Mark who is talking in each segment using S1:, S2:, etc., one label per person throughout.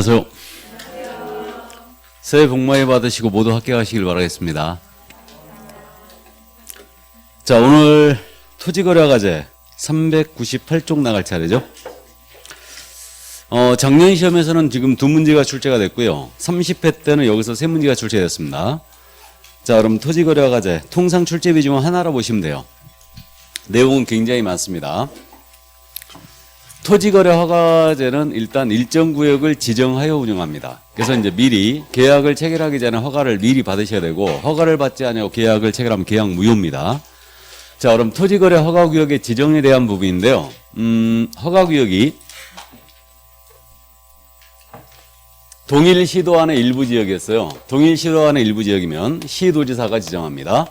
S1: 안녕하세요. 새해 복 많이 받으시고 모두 합격하시길 바라겠습니다. 자, 오늘 토지거래과제 398쪽 나갈 차례죠. 작년 시험에서는 지금 2문제가 출제가 됐고요. 30회 때는 여기서 3문제가 출제됐습니다. 자, 그럼 토지거래과제 통상 출제비 중 하나로 보시면 돼요. 내용은 굉장히 많습니다. 토지거래 허가제는 일단 일정 구역을 지정하여 운영합니다. 그래서 이제 미리 계약을 체결하기 전에 허가를 미리 받으셔야 되고, 허가를 받지 않고 계약을 체결하면 계약 무효입니다. 자, 그럼 토지거래 허가구역의 지정에 대한 부분인데요. 허가구역이 동일시도 안의 일부 지역이었어요. 동일시도 안의 일부 지역이면 시도지사가 지정합니다.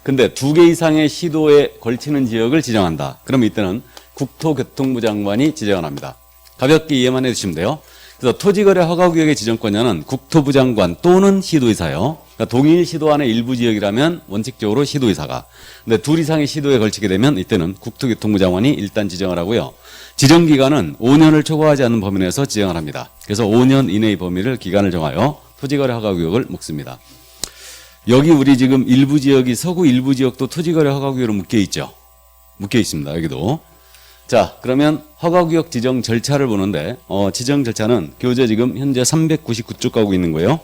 S1: 근데 2개 이상의 시도에 걸치는 지역을 지정한다. 그럼 이때는 국토교통부 장관이 지정을 합니다. 가볍게 이해만 해주시면 돼요. 그래서 토지거래 허가구역의 지정권자는 국토부 장관 또는 시도의사요. 그러니까 동일 시도 안의 일부 지역이라면 원칙적으로 시도의사가. 근데 2 이상의 시도에 걸치게 되면 이때는 국토교통부 장관이 일단 지정을 하고요. 지정기간은 5년을 초과하지 않는 범위 내에서 지정을 합니다. 그래서 5년 이내의 범위를 기간을 정하여 토지거래 허가구역을 묶습니다. 여기 우리 지금 일부 지역이 서구 일부 지역도 토지거래 허가구역으로 묶여 있죠. 묶여 있습니다. 여기도. 자, 그러면 허가구역 지정 절차를 보는데 지정 절차는 교재 지금 현재 399쪽 가고 있는 거예요.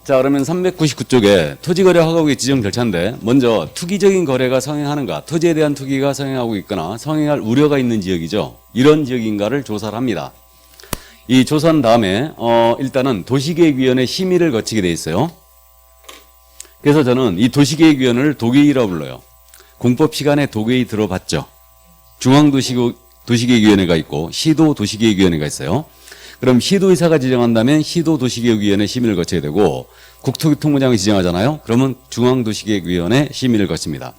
S1: 자, 그러면 399쪽에 토지거래 허가구역 지정 절차인데 먼저 투기적인 거래가 성행하는가, 토지에 대한 투기가 성행하고 있거나 성행할 우려가 있는 지역이죠. 이런 지역인가를 조사를 합니다. 이 조사한 다음에 일단은 도시계획위원회 심의를 거치게 돼 있어요. 그래서 저는 이 도시계획위원회를 도계위라고 불러요. 공법 시간에 도계위 들어봤죠. 중앙도시계획위원회가 있고 시도도시계획위원회가 있어요. 그럼 시도의사가 지정한다면 시도도시계획위원회 심의를 거쳐야 되고, 국토교통부 장관이 지정하잖아요. 그러면 중앙도시계획위원회 심의를 거칩니다.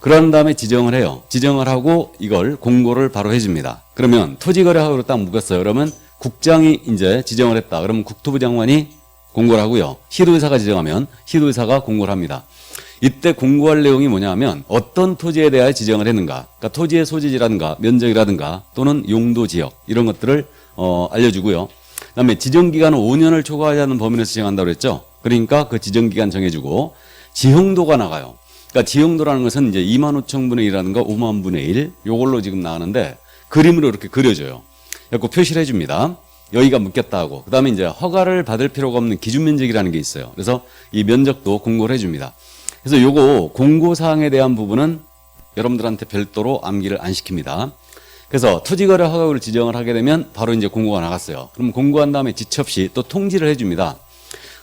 S1: 그런 다음에 지정을 해요. 지정을 하고 이걸 공고를 바로 해줍니다. 그러면 토지거래 허가로 딱 묶었어요. 그러면 국장이 이제 지정을 했다. 그러면 국토부 장관이 공고를 하고요. 시도의사가 지정하면 시도의사가 공고를 합니다. 이때 공고할 내용이 뭐냐면 어떤 토지에 대하여 지정을 했는가, 그러니까 토지의 소재지라든가 면적이라든가 또는 용도 지역 이런 것들을 알려주고요. 그다음에 지정기간은 5년을 초과하지 않는 범위 내에서 지정한다고 했죠. 그러니까 그 지정기간 정해주고 지형도가 나가요. 그러니까 지형도라는 것은 이제 25,000분의 1이라든가 50,000분의 1 요걸로 지금 나가는데 그림으로 이렇게 그려줘요. 그래서 표시를 해줍니다. 여기가 묶였다 하고, 그 다음에 이제 허가를 받을 필요가 없는 기준 면적이라는 게 있어요. 그래서 이 면적도 공고를 해줍니다. 그래서 요거 공고사항에 대한 부분은 여러분들한테 별도로 암기를 안 시킵니다. 그래서 토지거래 허가구를 지정을 하게 되면 바로 이제 공고가 나갔어요. 그럼 공고한 다음에 지체 없이 또 통지를 해줍니다.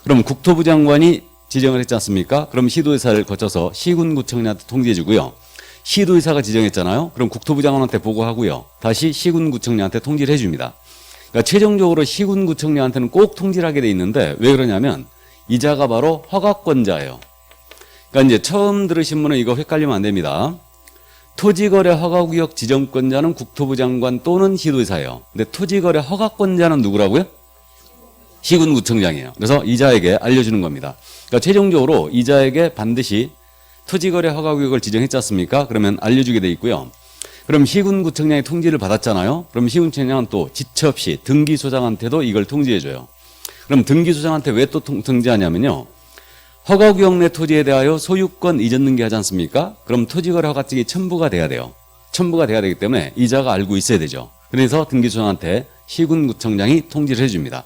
S1: 그럼 국토부 장관이 지정을 했지 않습니까? 그럼 시도의사를 거쳐서 시군구청장한테 통지해주고요. 시도의사가 지정했잖아요. 그럼 국토부 장관한테 보고하고요. 다시 시군구청장한테 통지를 해줍니다. 그러니까 최종적으로 시군구청장한테는 꼭 통지를 하게 돼 있는데 왜 그러냐면 이자가 바로 허가권자예요. 그러니까 이제 처음 들으신 분은 이거 헷갈리면 안 됩니다. 토지거래 허가구역 지정권자는 국토부 장관 또는 시도의사예요. 근데 토지거래 허가권자는 누구라고요? 시군구청장이에요. 그래서 이자에게 알려주는 겁니다. 그러니까 최종적으로 이자에게 반드시 토지거래 허가구역을 지정했지 않습니까? 그러면 알려주게 돼 있고요. 그럼 시군구청장이 통지를 받았잖아요. 그럼 시군구청장은 또 지체 없이 등기소장한테도 이걸 통지해줘요. 그럼 등기소장한테 왜 또 통지하냐면요. 허가구역 내 토지에 대하여 소유권 이전 등기하지 않습니까? 그럼 토지거래 허가증이 첨부가 돼야 돼요. 첨부가 돼야 되기 때문에 이자가 알고 있어야 되죠. 그래서 등기소장한테 시군구청장이 통지를 해줍니다.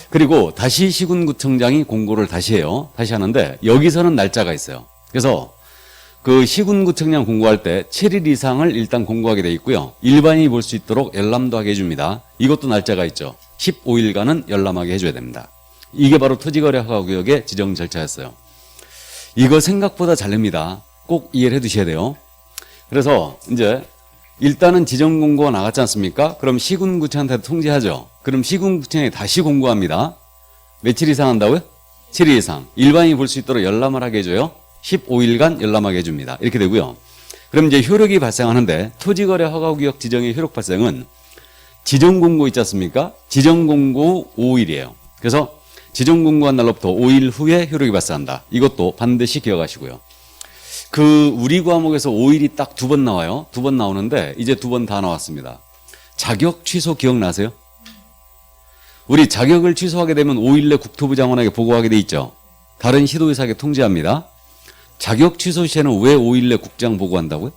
S1: 그리고 다시 시군구청장이 공고를 다시 해요. 다시 하는데 여기서는 날짜가 있어요. 그래서 그 시군구청장 공고할 때 7일 이상을 일단 공고하게 돼 있고요. 일반인이 볼 수 있도록 열람도 하게 해줍니다. 이것도 날짜가 있죠. 15일간은 열람하게 해줘야 됩니다. 이게 바로 토지거래 허가구역의 지정 절차였어요. 이거 생각보다 잘 냅니다. 꼭 이해를 해 두셔야 돼요. 그래서 이제 일단은 지정 공고가 나갔지 않습니까? 그럼 시군구청한테 통지하죠. 그럼 시군구청에 다시 공고합니다. 며칠 이상 한다고요? 7일 이상. 일반인이 볼 수 있도록 열람을 하게 해줘요. 15일간 열람하게 해줍니다. 이렇게 되고요. 그럼 이제 효력이 발생하는데 토지거래 허가구역 지정의 효력 발생은 지정공고 있지 않습니까? 지정공고 5일이에요. 그래서 지정공고한 날로부터 5일 후에 효력이 발생한다. 이것도 반드시 기억하시고요. 그 우리 과목에서 5일이 딱 2번 나와요. 2번 나오는데 이제 2번 다 나왔습니다. 자격 취소 기억나세요? 우리 자격을 취소하게 되면 5일 내 국토부 장관에게 보고하게 돼 있죠. 다른 시도의사에게 통지합니다. 자격 취소 시에는 왜 5일 내 국장 보고한다고요?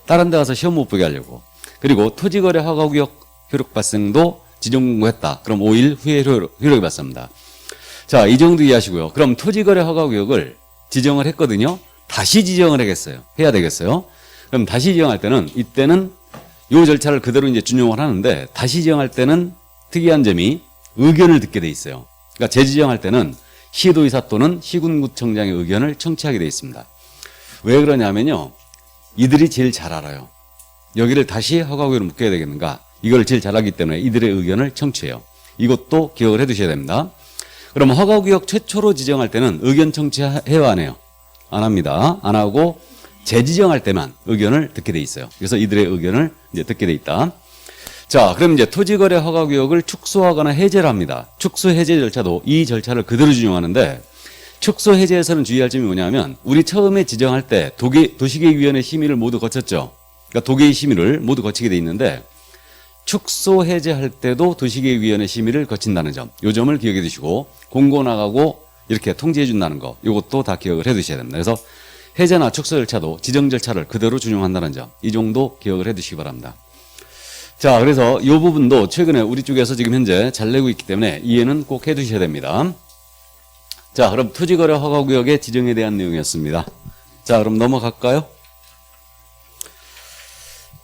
S1: 다른 데 가서 시험 못 보게 하려고. 그리고 토지거래 허가구역 효력 발생도 지정공고했다. 그럼 5일 후에 효력이 발생합니다. 자, 이 정도 이해하시고요. 그럼 토지거래 허가구역을 지정을 했거든요. 다시 지정을 하겠어요. 해야 되겠어요. 그럼 다시 지정할 때는 이때는 이 절차를 그대로 이제 준용을 하는데 다시 지정할 때는 특이한 점이 의견을 듣게 돼 있어요. 그러니까 재지정할 때는 시도의사 또는 시군구청장의 의견을 청취하게 돼 있습니다. 왜 그러냐면요. 이들이 제일 잘 알아요. 여기를 다시 허가구역으로 묶여야 되겠는가. 이걸 제일 잘 알기 때문에 이들의 의견을 청취해요. 이것도 기억을 해 두셔야 됩니다. 그럼 허가구역 최초로 지정할 때는 의견 청취해요, 안 해요? 안 합니다. 안 하고 재지정할 때만 의견을 듣게 돼 있어요. 그래서 이들의 의견을 이제 듣게 돼 있다. 자, 그럼 이제 토지거래 허가구역을 축소하거나 해제를 합니다. 축소 해제 절차도 이 절차를 그대로 준용하는데 축소 해제에서는 주의할 점이 뭐냐면 우리 처음에 지정할 때 도시계획위원회 심의를 모두 거쳤죠. 그러니까 도계의 심의를 모두 거치게 돼 있는데 축소 해제할 때도 도시계획위원회 심의를 거친다는 점. 이 점을 기억해 두시고 공고 나가고 이렇게 통지해 준다는 거. 이것도 다 기억을 해 두셔야 됩니다. 그래서 해제나 축소 절차도 지정 절차를 그대로 준용한다는 점. 이 정도 기억을 해 두시기 바랍니다. 자, 그래서 이 부분도 최근에 우리 쪽에서 지금 현재 잘 내고 있기 때문에 이해는 꼭 해 두셔야 됩니다. 자, 그럼 토지거래 허가구역의 지정에 대한 내용이었습니다. 자, 그럼 넘어갈까요?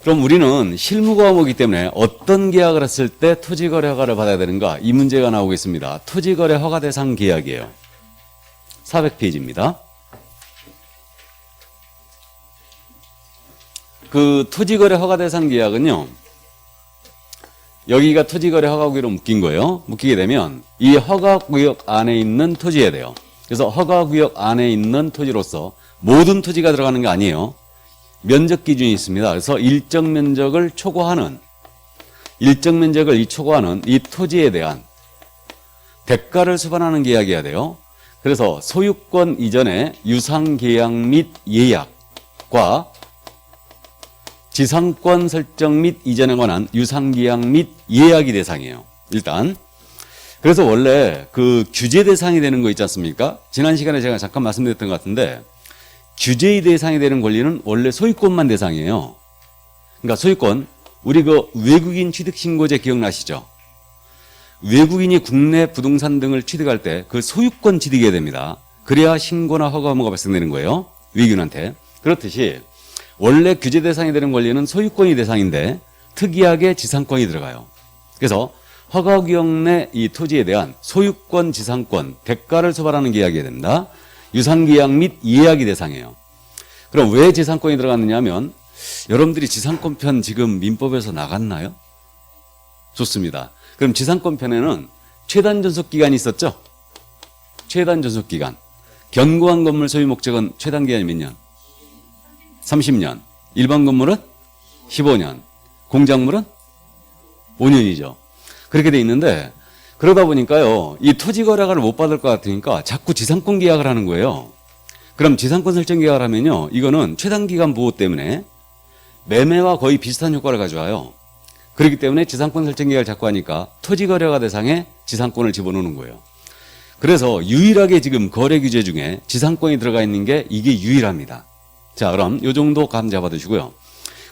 S1: 그럼 우리는 실무 과목이기 때문에 어떤 계약을 했을 때 토지거래 허가를 받아야 되는가? 이 문제가 나오고 있습니다. 토지거래 허가 대상 계약이에요. 400페이지입니다. 그 토지거래 허가 대상 계약은요. 여기가 토지거래 허가구역으로 묶인 거예요. 묶이게 되면 이 허가구역 안에 있는 토지여야 돼요. 그래서 허가구역 안에 있는 토지로서 모든 토지가 들어가는 게 아니에요. 면적 기준이 있습니다. 그래서 일정 면적을 초과하는 이 토지에 대한 대가를 수반하는 계약이어야 돼요. 그래서 소유권 이전의 유상계약 및 예약과 지상권 설정 및 이전에 관한 유상계약 및 예약이 대상이에요. 일단. 그래서 원래 그 규제 대상이 되는 거 있지 않습니까? 지난 시간에 제가 잠깐 말씀드렸던 것 같은데 규제의 대상이 되는 권리는 원래 소유권만 대상이에요. 그러니까 소유권, 우리 그 외국인 취득신고제 기억나시죠? 외국인이 국내 부동산 등을 취득할 때 그 소유권 취득해야 됩니다. 그래야 신고나 허가 의무가 발생되는 거예요. 외국인한테. 그렇듯이 원래 규제 대상이 되는 권리는 소유권이 대상인데 특이하게 지상권이 들어가요. 그래서 허가구역 내 이 토지에 대한 소유권, 지상권, 대가를 처벌하는 계약이어야 됩니다. 유상계약 및 예약이 대상이에요. 그럼 왜 지상권이 들어갔느냐 하면 여러분들이 지상권 편 지금 민법에서 나갔나요? 좋습니다. 그럼 지상권 편에는 최단 존속기간이 있었죠? 최단 존속기간. 견고한 건물 소유 목적은 최단 기간이 몇 년? 30년. 일반 건물은 15년. 공작물은 5년이죠. 그렇게 돼 있는데 그러다 보니까요, 이 토지거래가를 못 받을 것 같으니까 자꾸 지상권 계약을 하는 거예요. 그럼 지상권 설정 계약을 하면요, 이거는 최단기간 보호 때문에 매매와 거의 비슷한 효과를 가져와요. 그렇기 때문에 지상권 설정 계약을 자꾸 하니까 토지거래가 대상에 지상권을 집어넣는 거예요. 그래서 유일하게 지금 거래 규제 중에 지상권이 들어가 있는 게 이게 유일합니다. 자, 그럼 이 정도 감 잡아두시고요.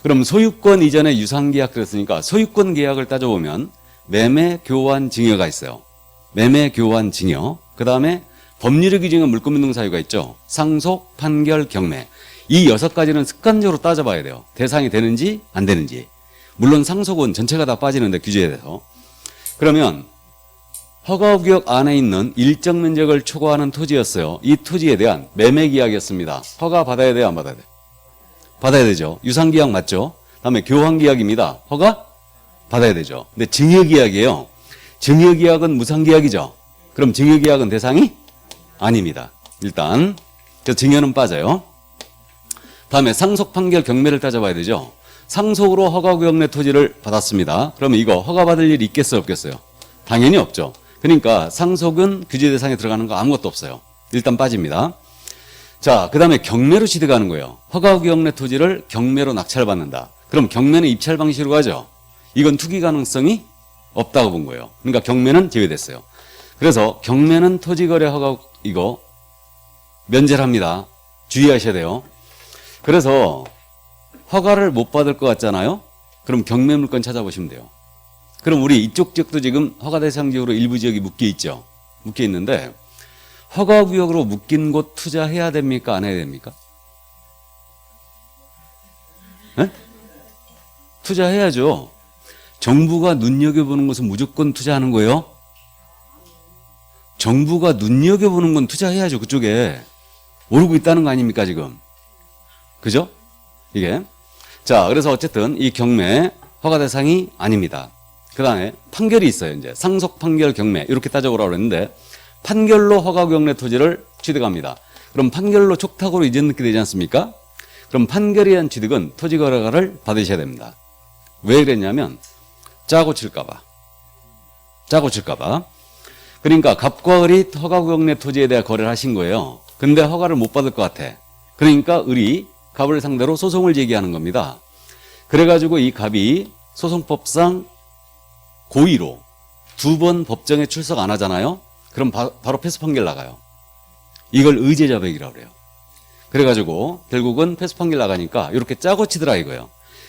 S1: 그럼 소유권 이전에 유상계약 들었으니까 소유권 계약을 따져보면 매매, 교환, 증여가 있어요. 매매, 교환, 증여. 그 다음에 법률의 규정은 물권변동 사유가 있죠. 상속, 판결, 경매. 이 6가지는 습관적으로 따져봐야 돼요. 대상이 되는지 안 되는지. 물론 상속은 전체가 다 빠지는데 규제에 대해서. 그러면 허가구역 안에 있는 일정 면적을 초과하는 토지였어요. 이 토지에 대한 매매 계약이었습니다. 허가 받아야 돼요, 안 받아야 돼요? 받아야 되죠. 유상계약 맞죠? 다음에 교환계약입니다. 허가 받아야 되죠. 근데 증여계약이에요. 증여계약은 무상계약이죠. 그럼 증여계약은 대상이 아닙니다. 일단 그래서 증여는 빠져요. 다음에 상속, 판결, 경매를 따져봐야 되죠. 상속으로 허가구역 내 토지를 받았습니다. 그러면 이거 허가받을 일이 있겠어요, 없겠어요? 당연히 없죠. 그러니까 상속은 규제 대상에 들어가는 거 아무것도 없어요. 일단 빠집니다. 자, 그 다음에 경매로 취득하는 거예요. 허가구역 내 토지를 경매로 낙찰받는다. 그럼 경매는 입찰 방식으로 가죠. 이건 투기 가능성이 없다고 본 거예요. 그러니까 경매는 제외됐어요. 그래서 경매는 토지거래 허가 이거 면제를 합니다. 주의하셔야 돼요. 그래서 허가를 못 받을 것 같잖아요. 그럼 경매 물건 찾아보시면 돼요. 그럼 우리 이쪽 지역도 지금 허가 대상 지역으로 일부 지역이 묶여 있죠. 묶여 있는데 허가 구역으로 묶인 곳 투자해야 됩니까? 안 해야 됩니까? 네? 투자해야죠. 정부가 눈여겨보는 것은 무조건 투자하는 거예요. 정부가 눈여겨보는 건 투자해야죠. 그쪽에 오르고 있다는 거 아닙니까 지금. 그죠? 이게 자, 그래서 어쨌든 이 경매 허가 대상이 아닙니다. 그 다음에 판결이 있어요. 이제 상속 판결 경매 이렇게 따져보라고 그랬는데 판결로 허가 구역 내 토지를 취득합니다. 그럼 판결로 촉탁으로 이전 넣게 되지 않습니까? 그럼 판결에 의한 취득은 토지거래가를 받으셔야 됩니다. 왜 그랬냐면 짜고 칠까봐. 그러니까 갑과 을이 허가 구역 내 토지에 대해 거래를 하신 거예요. 근데 허가를 못 받을 것 같아. 그러니까 을이 갑을 상대로 소송을 제기하는 겁니다. 그래가지고 이 갑이 소송법상 고의로 2번 법정에 출석 안 하잖아요. 그럼 바로 패소 판결 나가요. 이걸 의제자백이라고 그래요. 그래가지고 결국은 패소 판결 나가니까 이렇게 짜고 치더라 이거예요.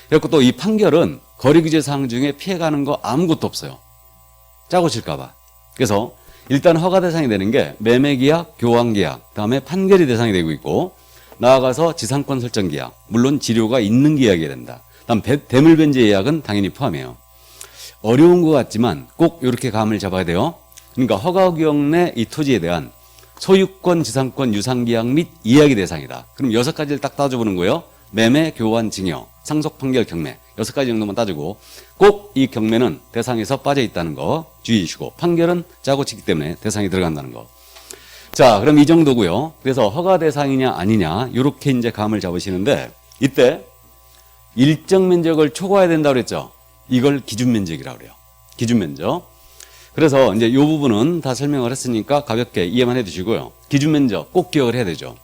S1: 그리고 또 이 판결은 거래규제 사항 중에 피해가는 거 아무것도 없어요. 짜고 칠까봐. 그래서 일단 허가 대상이 되는 게 매매계약, 교환계약, 다음에 판결이 대상이 되고 있고 나아가서 지상권 설정 계약, 물론 지료가 있는 계약이 된다. 다음 대물변제 예약은 당연히 포함해요. 어려운 것 같지만 꼭 이렇게 감을 잡아야 돼요. 그러니까 허가구역 내 이 토지에 대한 소유권, 지상권, 유상계약 및 이야기 대상이다. 그럼 6가지를 딱 따져보는 거예요. 매매, 교환, 증여, 상속, 판결, 경매 6가지 정도만 따지고 꼭 이 경매는 대상에서 빠져 있다는 거 주의해 주시고 판결은 짜고 치기 때문에 대상이 들어간다는 거. 자, 그럼 이 정도고요. 그래서 허가 대상이냐 아니냐 이렇게 이제 감을 잡으시는데 이때 일정 면적을 초과해야 된다고 그랬죠. 이걸 기준 면적이라고 그래요. 기준 면적. 그래서 이제 이 부분은 다 설명을 했으니까 가볍게 이해만 해 두시고요. 기준 면적 꼭 기억을 해야 되죠.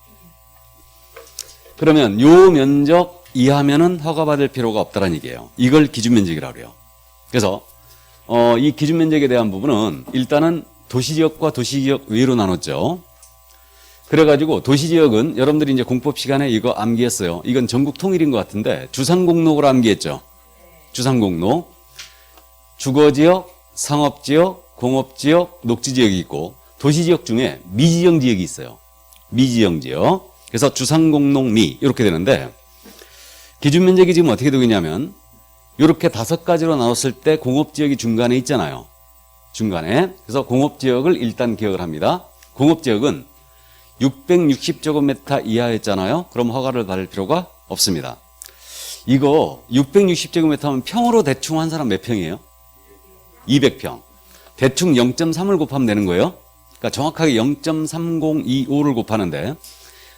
S1: 그러면 요 면적 이하면은 허가받을 필요가 없다는 얘기예요. 이걸 기준 면적이라고 그래요. 그래서 이 기준 면적에 대한 부분은 일단은 도시지역과 도시지역 외로 나눴죠. 그래가지고 도시지역은 여러분들이 이제 공법 시간에 이거 암기했어요. 이건 전국 통일인 것 같은데 주상공록으로 암기했죠. 주상공록, 주거지역, 상업지역, 공업지역, 녹지지역이 있고 도시지역 중에 미지정지역이 있어요. 미지정지역. 그래서 주상공록미 이렇게 되는데 기준면적이 지금 어떻게 되고 있냐면 이렇게 5가지로 나눴을 때 공업지역이 중간에 있잖아요. 중간에. 그래서 공업지역을 일단 기억을 합니다. 공업지역은 660제곱미터 이하였잖아요. 그럼 허가를 받을 필요가 없습니다. 이거 660제곱미터면 평으로 대충 한 사람 몇 평이에요? 200평. 대충 0.3을 곱하면 되는 거예요. 그러니까 정확하게 0.3025를 곱하는데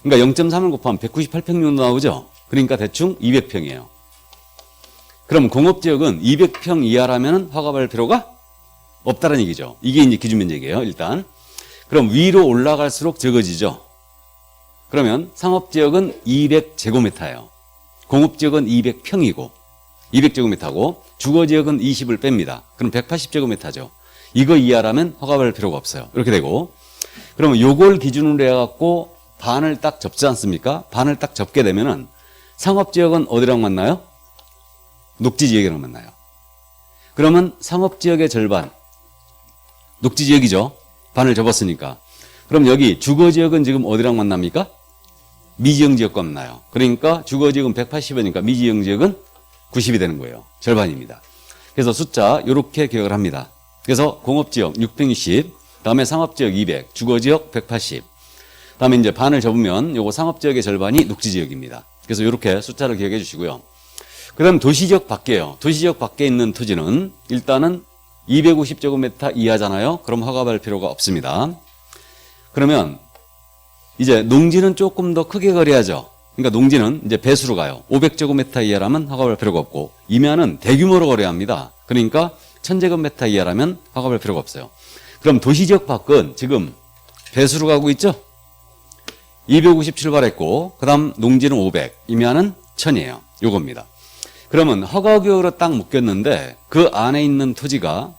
S1: 그러니까 0.3을 곱하면 198평 정도 나오죠. 그러니까 대충 200평이에요. 그럼 공업지역은 200평 이하라면 허가받을 필요가 없다는 얘기죠. 이게 이제 기준면적이에요. 일단. 그럼 위로 올라갈수록 적어지죠. 그러면 상업지역은 200제곱미터예요. 공업지역은 200평이고 200제곱미터고 주거지역은 20을 뺍니다. 그럼 180제곱미터죠. 이거 이하라면 허가받을 필요가 없어요. 이렇게 되고 그러면 요걸 기준으로 해갖고 반을 딱 접지 않습니까? 반을 딱 접게 되면은 상업지역은 어디랑 만나요? 녹지지역이랑 만나요. 그러면 상업지역의 절반 녹지지역이죠. 반을 접었으니까. 그럼 여기 주거지역은 지금 어디랑 만납니까? 미지정지역과 만나요. 그러니까 주거지역은 180이니까 미지정지역은 90이 되는 거예요. 절반입니다. 그래서 숫자 이렇게 기억을 합니다. 그래서 공업지역 660, 다음에 상업지역 200, 주거지역 180. 다음에 이제 반을 접으면 요거 상업지역의 절반이 녹지지역입니다. 그래서 이렇게 숫자를 기억해 주시고요. 그 다음 도시지역 밖에요. 도시지역 밖에 있는 토지는 일단은 250제곱미터 이하잖아요. 그럼 허가받을 필요가 없습니다. 그러면 이제 농지는 조금 더 크게 거래하죠. 그러니까 농지는 이제 배수로 가요. 500제곱미터 이하라면 허가받을 필요가 없고 이면은 대규모로 거래합니다. 그러니까 1000제곱미터 이하라면 허가받을 필요가 없어요. 그럼 도시지역 밖은 지금 배수로 가고 있죠. 250 출발했고 그 다음 농지는 500 이면은 1000이에요. 요겁니다. 그러면 허가구역으로 딱 묶였는데 그 안에 있는 토지가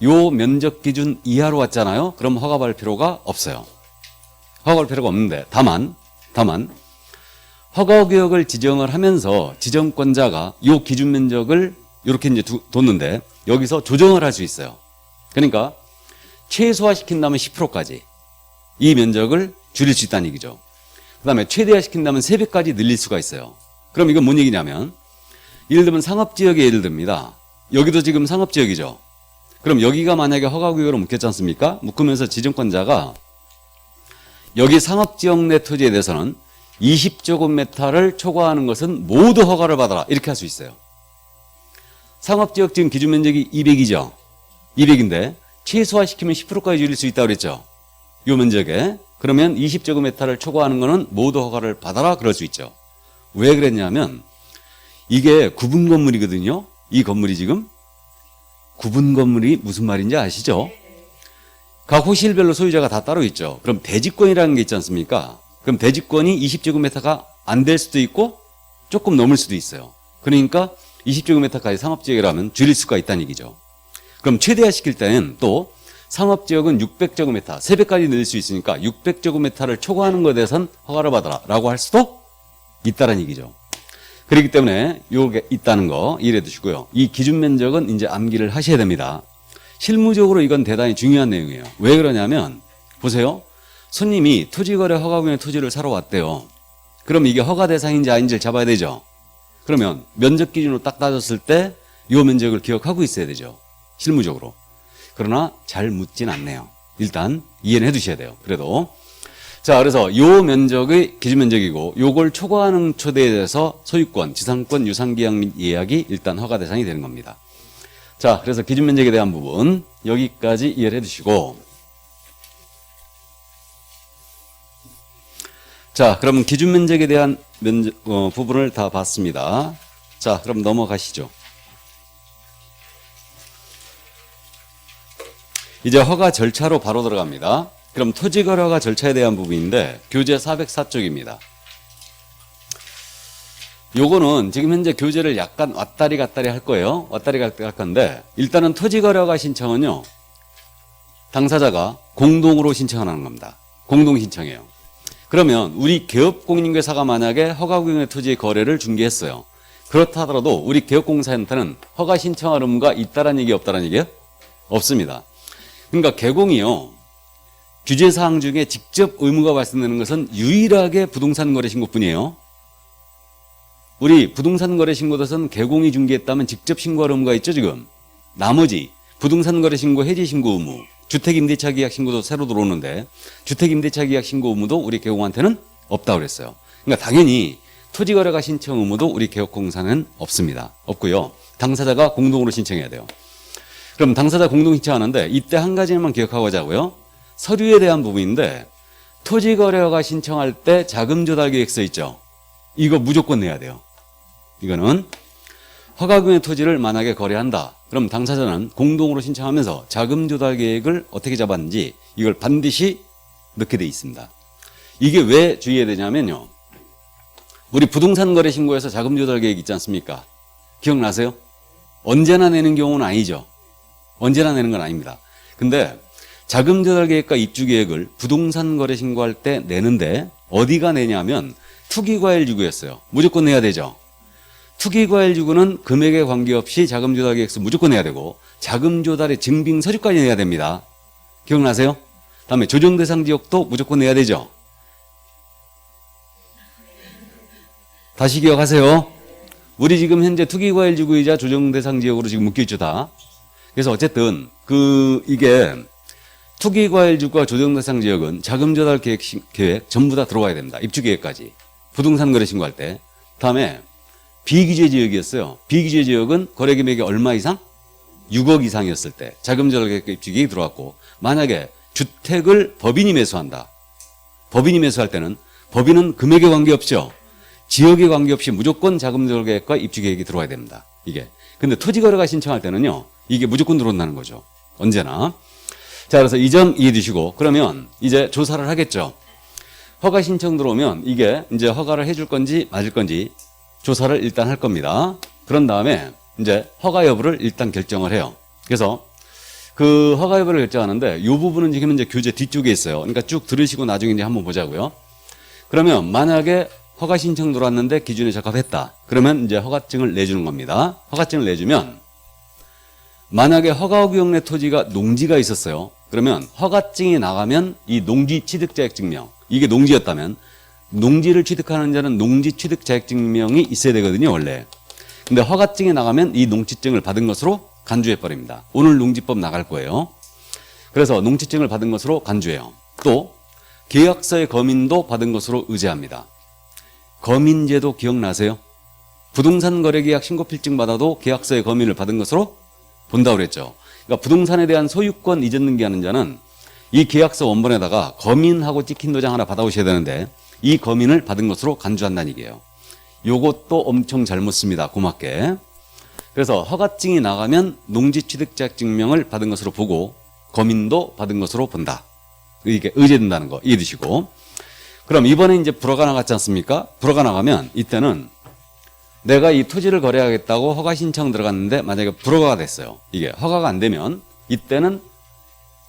S1: 요 면적 기준 이하로 왔잖아요. 그럼 허가 받을 필요가 없어요. 허가 받을 필요가 없는데 다만 허가구역을 지정을 하면서 지정권자가 요 기준 면적을 이렇게 이제 뒀는데 여기서 조정을 할 수 있어요. 그러니까 최소화시킨다면 10%까지 이 면적을 줄일 수 있다는 얘기죠. 그 다음에 최대화시킨다면 3배까지 늘릴 수가 있어요. 그럼 이건 뭔 얘기냐면 예를 들면 상업지역에 예를 듭니다. 여기도 지금 상업지역이죠. 그럼 여기가 만약에 허가구역으로 묶였지 않습니까? 묶으면서 지정권자가 여기 상업지역 내 토지에 대해서는 20제곱미터를 초과하는 것은 모두 허가를 받아라 이렇게 할 수 있어요. 상업지역 지금 기준 면적이 200이죠. 200인데 최소화시키면 10%까지 줄일 수 있다고 그랬죠. 요 면적에. 그러면 20제곱미터를 초과하는 거는 모두 허가를 받아라 그럴 수 있죠. 왜 그랬냐면 이게 구분 건물이거든요. 이 건물이 지금 구분 건물이 무슨 말인지 아시죠? 각 호실별로 소유자가 다 따로 있죠. 그럼 대지권이라는 게 있지 않습니까? 그럼 대지권이 20제곱미터가 안 될 수도 있고 조금 넘을 수도 있어요. 그러니까 20제곱미터까지 상업지역이라면 줄일 수가 있다는 얘기죠. 그럼 최대화시킬 때는 또 상업지역은 600제곱미터, 3배까지 늘릴 수 있으니까 600제곱미터를 초과하는 것에 대해서는 허가를 받아라 라고 할 수도 있다는 얘기죠. 그렇기 때문에 요게 있다는 거 이해해 두시고요. 이 기준 면적은 이제 암기를 하셔야 됩니다. 실무적으로 이건 대단히 중요한 내용이에요. 왜 그러냐면 보세요. 손님이 토지거래 허가구역의 토지를 사러 왔대요. 그럼 이게 허가 대상인지 아닌지를 잡아야 되죠. 그러면 면적 기준으로 딱 따졌을 때 이 면적을 기억하고 있어야 되죠. 실무적으로. 그러나 잘 묻진 않네요. 일단 이해는 해두셔야 돼요. 그래도 자, 그래서 이 면적의 기준 면적이고 요걸 초과하는 초대에 대해서 소유권, 지상권, 유상계약 및 예약이 일단 허가 대상이 되는 겁니다. 자, 그래서 기준 면적에 대한 부분 여기까지 이해를 해두시고 자, 그럼 기준 면적에 대한 부분을 다 봤습니다. 자, 그럼 넘어가시죠. 이제 허가 절차로 바로 들어갑니다. 그럼 토지거래 허가 절차에 대한 부분인데 교재 404쪽입니다. 요거는 지금 현재 교재를 약간 왔다리 갔다리 할 거예요. 왔다리 갔다리 할 건데 일단은 토지거래 허가 신청은요. 당사자가 공동으로 신청하는 겁니다. 공동 신청이에요. 그러면 우리 개업공인중개사가 만약에 허가구역의 토지 거래를 중개했어요. 그렇다 하더라도 우리 개업공사한테는 허가 신청할 의무가 있다라는 얘기 없다라는 얘기예요? 없습니다. 그러니까 개공이요. 규제사항 중에 직접 의무가 발생되는 것은 유일하게 부동산 거래 신고뿐이에요. 우리 부동산 거래 신고에서는 개공이 중개했다면 직접 신고할 의무가 있죠 지금. 나머지 부동산 거래 신고 해지 신고 의무, 주택임대차 계약 신고도 새로 들어오는데 주택임대차 계약 신고 의무도 우리 개공한테는 없다고 그랬어요. 그러니까 당연히 토지거래가 신청 의무도 우리 개업공사는 없습니다. 없고요. 당사자가 공동으로 신청해야 돼요. 그럼 당사자 공동 신청하는데 이때 한 가지만 기억하고 자고요. 서류에 대한 부분인데 토지거래허가 신청할 때 자금조달계획서 있죠. 이거 무조건 내야 돼요. 이거는 허가구역의 토지를 만약에 거래한다. 그럼 당사자는 공동으로 신청하면서 자금조달계획을 어떻게 잡았는지 이걸 반드시 넣게 돼 있습니다. 이게 왜 주의해야 되냐면요. 우리 부동산 거래 신고에서 자금조달계획 있지 않습니까? 기억나세요? 언제나 내는 경우는 아니죠. 언제나 내는 건 아닙니다. 근데 자금조달계획과 입주계획을 부동산 거래 신고할 때 내는데 어디가 내냐면 투기과열유구였어요. 무조건 내야 되죠. 투기과열유구는 금액에 관계없이 자금조달계획서 무조건 내야 되고 자금조달의 증빙서류까지 내야 됩니다. 기억나세요? 다음에 조정대상지역도 무조건 내야 되죠. 다시 기억하세요. 우리 지금 현재 투기과열유구이자 조정대상지역으로 지금 묶여있죠 다. 그래서 어쨌든 이게 투기과열지구와 조정대상지역은 자금조달 계획 전부 다 들어와야 됩니다. 입주계획까지. 부동산 거래 신고할 때. 다음에 비규제지역이었어요. 비규제지역은 거래금액이 얼마 이상? 6억 이상이었을 때 자금조달 계획과 입주계획이 들어왔고 만약에 주택을 법인이 매수한다. 법인이 매수할 때는 법인은 금액에 관계없죠. 지역에 관계없이 무조건 자금조달 계획과 입주계획이 들어와야 됩니다. 이게. 근데 토지거래가 신청할 때는요. 이게 무조건 들어온다는 거죠. 언제나. 자, 그래서 이 점 이해해 두시고 그러면 이제 조사를 하겠죠. 허가 신청 들어오면 이게 이제 허가를 해줄 건지 맞을 건지 조사를 일단 할 겁니다. 그런 다음에 이제 허가 여부를 일단 결정을 해요. 그래서 그 허가 여부를 결정하는데 이 부분은 지금 이제 교재 뒤쪽에 있어요. 그러니까 쭉 들으시고 나중에 이제 한번 보자고요. 그러면 만약에 허가 신청 들어왔는데 기준에 적합했다. 그러면 이제 허가증을 내주는 겁니다. 허가증을 내주면 만약에 허가구역 내 토지가 농지가 있었어요. 그러면 허가증이 나가면 이 농지 취득 자격증명, 이게 농지였다면 농지를 취득하는 자는 농지 취득 자격증명이 있어야 되거든요, 원래. 근데 허가증이 나가면 이 농지증을 받은 것으로 간주해 버립니다. 오늘 농지법 나갈 거예요. 그래서 농지증을 받은 것으로 간주해요. 또 계약서의 검인도 받은 것으로 의제합니다. 검인제도 기억나세요? 부동산 거래계약 신고필증 받아도 계약서의 검인을 받은 것으로 본다고 그랬죠. 그러니까 부동산에 대한 소유권 이전 등기하는 자는 이 계약서 원본에다가 검인하고 찍힌 도장 하나 받아오셔야 되는데 이 검인을 받은 것으로 간주한다는 얘기예요. 요것도 엄청 잘못 씁니다. 고맙게. 그래서 허가증이 나가면 농지취득자격증명을 받은 것으로 보고 검인도 받은 것으로 본다. 이게 의제된다는 거 이해 두시고. 그럼 이번에 이제 불허가 나갔지 않습니까? 불허가 나가면 이때는 내가 이 토지를 거래하겠다고 허가 신청 들어갔는데 만약에 불허가 됐어요. 이게 허가가 안 되면 이때는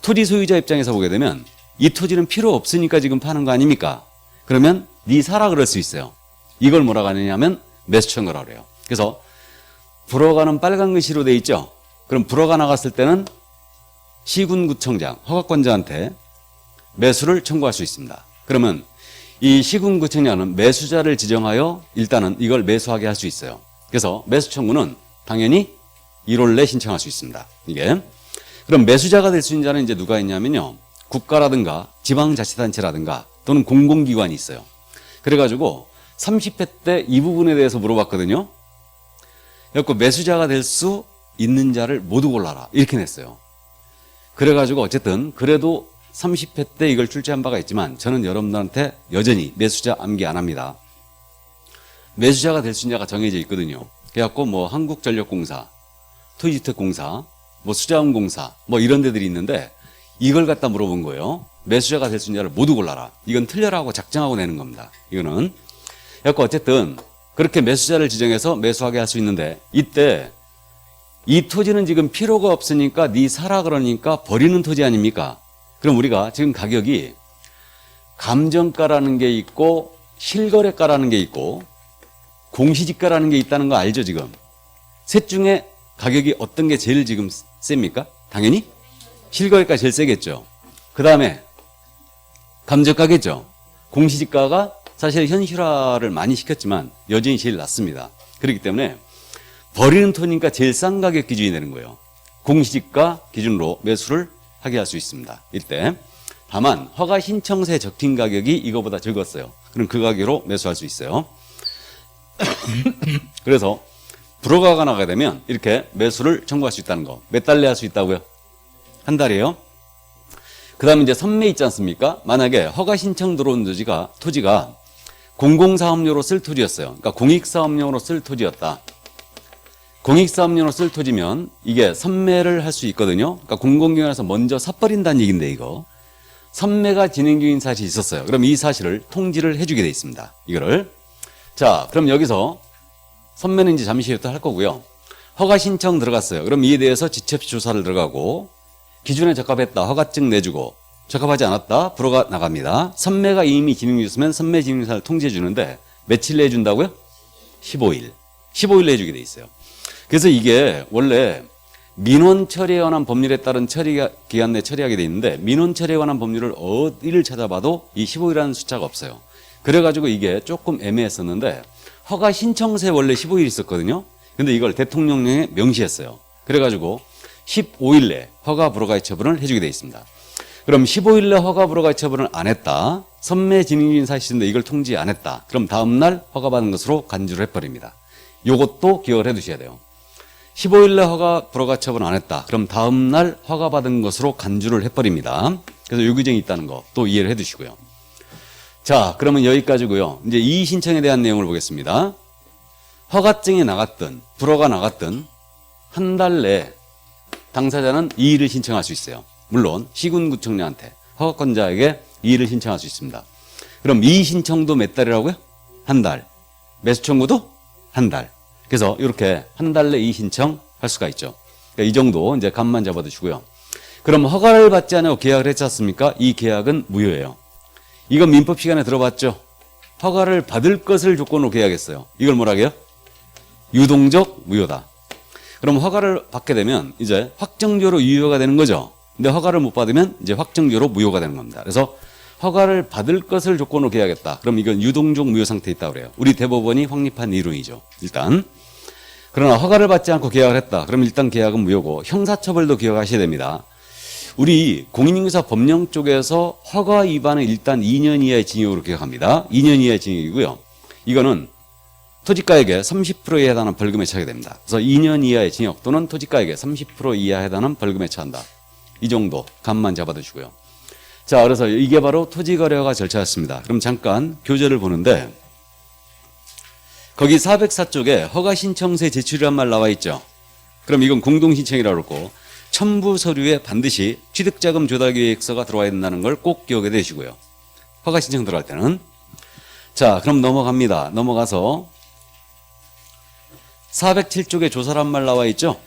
S1: 토지 소유자 입장에서 보게 되면 이 토지는 필요 없으니까 지금 파는 거 아닙니까? 그러면 네 사라 그럴 수 있어요. 이걸 뭐라고 하느냐면 매수청구라고 그래요. 그래서 불허가는 빨간 글씨로 돼 있죠. 그럼 불허가 나갔을 때는 시군구청장, 허가권자한테 매수를 청구할 수 있습니다. 그러면 이 시군구청장은 매수자를 지정하여 일단은 이걸 매수하게 할 수 있어요. 그래서 매수 청구는 당연히 1월 내 신청할 수 있습니다. 이게. 그럼 매수자가 될 수 있는 자는 이제 누가 있냐면요. 국가라든가 지방자치단체라든가 또는 공공기관이 있어요. 그래가지고 30회 때 이 부분에 대해서 물어봤거든요. 그래서 매수자가 될 수 있는 자를 모두 골라라. 이렇게 냈어요. 그래가지고 어쨌든 그래도 30회 때 이걸 출제한 바가 있지만 저는 여러분들한테 여전히 매수자 암기 안 합니다. 매수자가 될 수 있는 자가 정해져 있거든요. 그래갖고 뭐 한국전력공사, 토지주택공사, 뭐 수자원공사 뭐 이런 데들이 있는데 이걸 갖다 물어본 거예요. 매수자가 될 수 있는 자를 모두 골라라. 이건 틀려라고 작정하고 내는 겁니다. 이거는. 그래갖고 어쨌든 그렇게 매수자를 지정해서 매수하게 할 수 있는데 이때 이 토지는 지금 필요가 없으니까 네 사라 그러니까 버리는 토지 아닙니까? 그럼 우리가 지금 가격이 감정가라는 게 있고 실거래가라는 게 있고 공시지가라는 게 있다는 거 알죠 지금? 셋 중에 가격이 어떤 게 제일 지금 셉니까? 당연히 실거래가 제일 세겠죠. 그 다음에 감정가겠죠. 공시지가가 사실 현실화를 많이 시켰지만 여전히 제일 낮습니다. 그렇기 때문에 버리는 토니까 제일 싼 가격 기준이 되는 거예요. 공시지가 기준으로 매수를 하게 할 수 있습니다. 이때 다만 허가 신청서에 적힌 가격이 이거보다 적었어요. 그럼 그 가격으로 매수할 수 있어요. 그래서 불허가가 나가게 되면 이렇게 매수를 청구할 수 있다는 거. 몇 달 내 할 수 있다고요? 한 달이에요. 그 다음에 이제 선매 있지 않습니까? 만약에 허가 신청 들어온 토지가 공공사업용으로 쓸 토지였어요. 그러니까 공익사업용으로 쓸 토지였다. 공익사업용으로 쓸 토지면 이게 선매를 할 수 있거든요. 그러니까 공공기관에서 먼저 사버린다는 얘기인데 이거. 선매가 진행 중인 사실이 있었어요. 그럼 이 사실을 통지를 해주게 돼 있습니다. 이거를. 자, 그럼 여기서 선매는 이제 잠시 후에 또 할 거고요. 허가 신청 들어갔어요. 그럼 이에 대해서 지체없이 조사를 들어가고 기준에 적합했다. 허가증 내주고 적합하지 않았다. 불허가 나갑니다. 선매가 이미 진행 중이었으면 선매 진행사를 통지해 주는데 며칠 내준다고요? 15일. 15일 내주게 돼 있어요. 그래서 이게 원래 민원 처리에 관한 법률에 따른 기한 내 처리하게 돼 있는데 민원 처리에 관한 법률을 어디를 찾아봐도 이 15일이라는 숫자가 없어요. 그래가지고 이게 조금 애매했었는데 허가 신청서에 원래 15일 있었거든요. 근데 이걸 대통령령에 명시했어요. 그래가지고 15일 내 허가 불허가의 처분을 해주게 돼 있습니다. 그럼 15일 내 허가 불허가의 처분을 안 했다. 선매 진행 중인 사실인데 이걸 통지 안 했다. 그럼 다음날 허가받은 것으로 간주를 해버립니다. 요것도 기억을 해 두셔야 돼요. 15일 내 허가 불허가 처분 안 했다. 그럼 다음날 허가받은 것으로 간주를 해버립니다. 그래서 요 규정이 있다는 거 또 이해를 해 두시고요. 자, 그러면 여기까지고요. 이제 이의 신청에 대한 내용을 보겠습니다. 허가증이 나갔든 불허가 나갔든 한 달 내에 당사자는 이의를 신청할 수 있어요. 물론 시군구청장한테 허가권자에게 이의를 신청할 수 있습니다. 그럼 이의 신청도 몇 달이라고요? 한 달. 매수 청구도 한 달. 그래서 이렇게 한 달 내 이의 신청할 수가 있죠. 그러니까 이 정도 이제 감만 잡아두시고요. 그럼 허가를 받지 않고 계약을 했지 않습니까? 이 계약은 무효예요. 이건 민법 시간에 들어봤죠? 허가를 받을 것을 조건으로 계약했어요. 이걸 뭐라 해요? 유동적 무효다. 그럼 허가를 받게 되면 이제 확정적으로 유효가 되는 거죠. 근데 허가를 못 받으면 이제 확정적으로 무효가 되는 겁니다. 그래서 허가를 받을 것을 조건으로 계약했다. 그럼 이건 유동적 무효 상태에 있다고 그래요. 우리 대법원이 확립한 이론이죠. 일단. 그러나 허가를 받지 않고 계약을 했다. 그럼 일단 계약은 무효고 형사처벌도 기억하셔야 됩니다. 우리 공인인증서 법령 쪽에서 허가 위반은 일단 2년 이하의 징역으로 기억합니다. 2년 이하의 징역이고요. 이거는 토지가액의 30%에 해당하는 벌금에 처하게 됩니다. 그래서 2년 이하의 징역 또는 토지가액의 30% 이하에 해당하는 벌금에 처한다. 이 정도 감만 잡아두시고요. 자, 그래서 이게 바로 토지거래허가 절차였습니다. 그럼 잠깐 교재를 보는데 거기 404쪽에 허가신청서의 제출이란 말 나와 있죠. 그럼 이건 공동신청이라고 그러고 첨부 서류에 반드시 취득자금 조달계획서가 들어와야 된다는 걸 꼭 기억해 두시고요. 허가신청 들어갈 때는. 자, 그럼 넘어갑니다. 넘어가서 407쪽에 조사란 말 나와 있죠.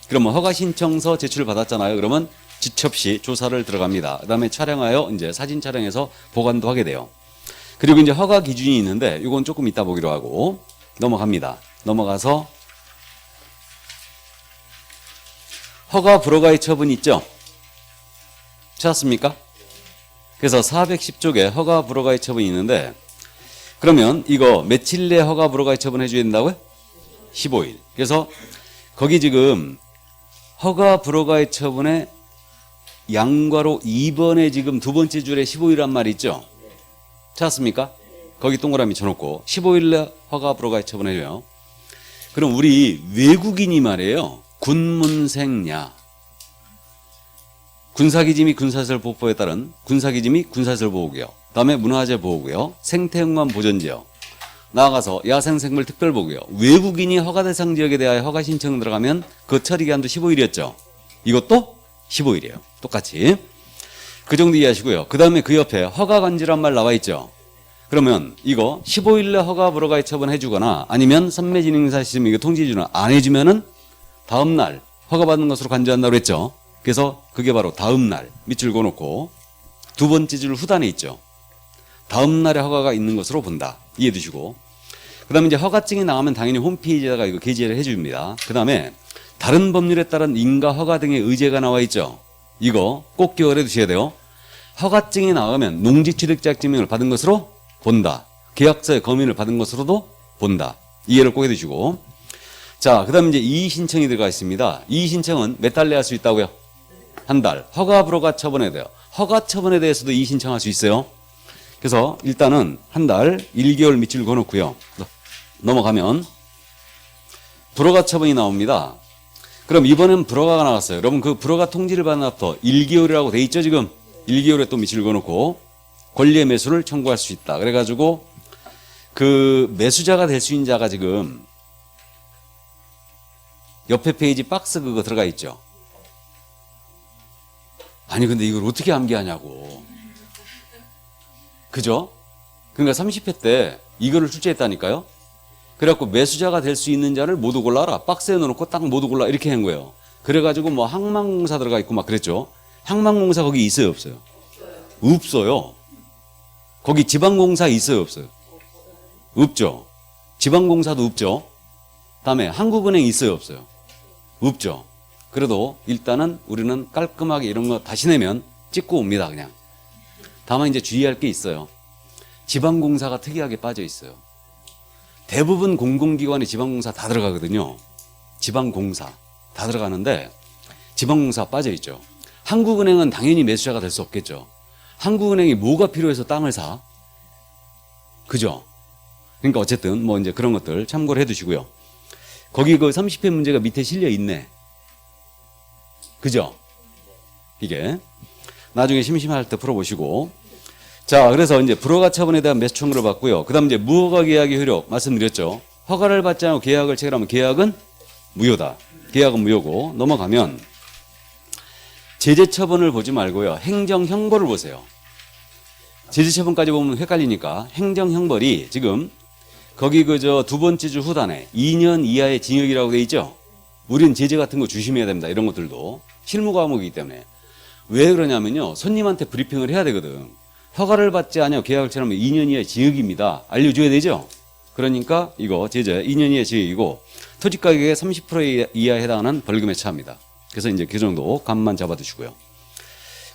S1: 그러면 허가신청서 제출을 받았잖아요. 그러면 지첩시 조사를 들어갑니다. 그 다음에 촬영하여 이제 사진 촬영해서 보관도 하게 돼요. 그리고 이제 허가 기준이 있는데 이건 조금 이따 보기로 하고 넘어갑니다. 넘어가서 허가 불허가의 처분 있죠? 찾았습니까? 그래서 410쪽에 허가 불허가의 처분이 있는데 그러면 이거 며칠 내 허가 불허가의 처분 해줘야 된다고요? 15일. 그래서 거기 지금 허가 불허가의 처분에 양괄호 2번에 지금 두 번째 줄에 15일이란 말이 있죠? 찾았습니까? 거기 동그라미 쳐놓고 15일 내 허가 불허가의 처분해줘요. 그럼 우리 외국인이 말이에요. 군문생야. 군사기지 및 군사시설보호법에 따른 군사기지 및 군사시설보호구역. 다음에 문화재보호구역, 생태영만 보전지역. 나아가서 야생생물 특별보호구역. 외국인이 허가 대상 지역에 대하여 허가 신청 들어가면 그 처리 기간도 15일이었죠. 이것도 15일이에요. 똑같이. 그 정도 이해하시고요. 그 다음에 그 옆에 허가간지란 말 나와 있죠. 그러면 이거 15일 내 허가 불허가의 처분 해주거나 아니면 선매진행사 시스템 이거 통지해주는 안 해주면은 다음날 허가받는 것으로 간주한다고 했죠. 그래서 그게 바로 다음날 밑줄 그어놓고 두 번째 줄 후단에 있죠. 다음날에 허가가 있는 것으로 본다. 이해해 두시고. 그 다음에 이제 허가증이 나가면 당연히 홈페이지에다가 이거 게재를 해줍니다. 그 다음에 다른 법률에 따른 인가 허가 등의 의제가 나와 있죠. 이거 꼭 기억을 해 두셔야 돼요. 허가증이 나가면 농지취득자격증명을 받은 것으로 본다. 계약서의 검인을 받은 것으로도 본다. 이해를 꼭 해 두시고. 자, 그 다음에 이제 이의신청이 들어가 있습니다. 이의신청은 몇 달 내에 할 수 있다고요? 한 달. 허가 불허가 처분에 대해서. 허가 처분에 대해서도 이의신청할 수 있어요. 그래서 일단은 한 달 1개월 밑줄 그어놓고요. 넘어가면 불허가 처분이 나옵니다. 그럼 이번엔 불허가가 나왔어요. 여러분 그 불허가 통지를 받은 앞부터 1개월이라고 돼 있죠 지금? 1개월에 또 밑줄 그어놓고 권리의 매수를 청구할 수 있다. 그래가지고 그 매수자가 될 수 있는 자가 지금 옆에 페이지 박스 그거 들어가 있죠. 아니 근데 이걸 어떻게 암기하냐고. 그죠? 그러니까 30회 때 이거를 출제했다니까요. 그래갖고 매수자가 될 수 있는 자를 모두 골라라. 박스에 넣어놓고 딱 모두 골라 이렇게 한 거예요. 그래가지고 뭐 항만공사 들어가 있고 막 그랬죠. 항만공사 거기 있어요 없어요? 없어요. 거기 지방공사 있어요 없어요? 없죠. 지방공사도 없죠. 다음에 한국은행 있어요 없어요? 없죠. 그래도 일단은 우리는 깔끔하게 이런 거 다시 내면 찍고 옵니다 그냥. 다만 이제 주의할 게 있어요. 지방공사가 특이하게 빠져 있어요. 대부분 공공기관에 지방공사 다 들어가거든요. 지방공사 다 들어가는데 지방공사 빠져 있죠. 한국은행은 당연히 매수자가 될 수 없겠죠. 한국은행이 뭐가 필요해서 땅을 사? 그죠? 그러니까 어쨌든 뭐 이제 그런 것들 참고를 해 두시고요. 거기 그 30회 문제가 밑에 실려 있네. 그죠? 이게 나중에 심심할 때 풀어보시고. 자, 그래서 이제 불허가 처분에 대한 매수 청구를 받고요. 그 다음 이제 무허가 계약의 효력 말씀드렸죠. 허가를 받지 않고 계약을 체결하면 계약은 무효다. 계약은 무효고. 넘어가면 제재 처분을 보지 말고요. 행정 형벌을 보세요. 제재 처분까지 보면 헷갈리니까 행정 형벌이 지금 거기 그저 두 번째 줄 후단에 2년 이하의 징역이라고 돼 있죠. 우리는 제재 같은 거 조심해야 됩니다. 이런 것들도 실무 과목이기 때문에 왜 그러냐면요. 손님한테 브리핑을 해야 되거든. 허가를 받지 않아 계약을 체결하면 2년 이하의 징역입니다. 알려줘야 되죠. 그러니까 이거 제재 2년 이하의 징역이고 토지가격의 30% 이하에 해당하는 벌금에 처합니다. 그래서 이제 그 정도 감만 잡아두시고요.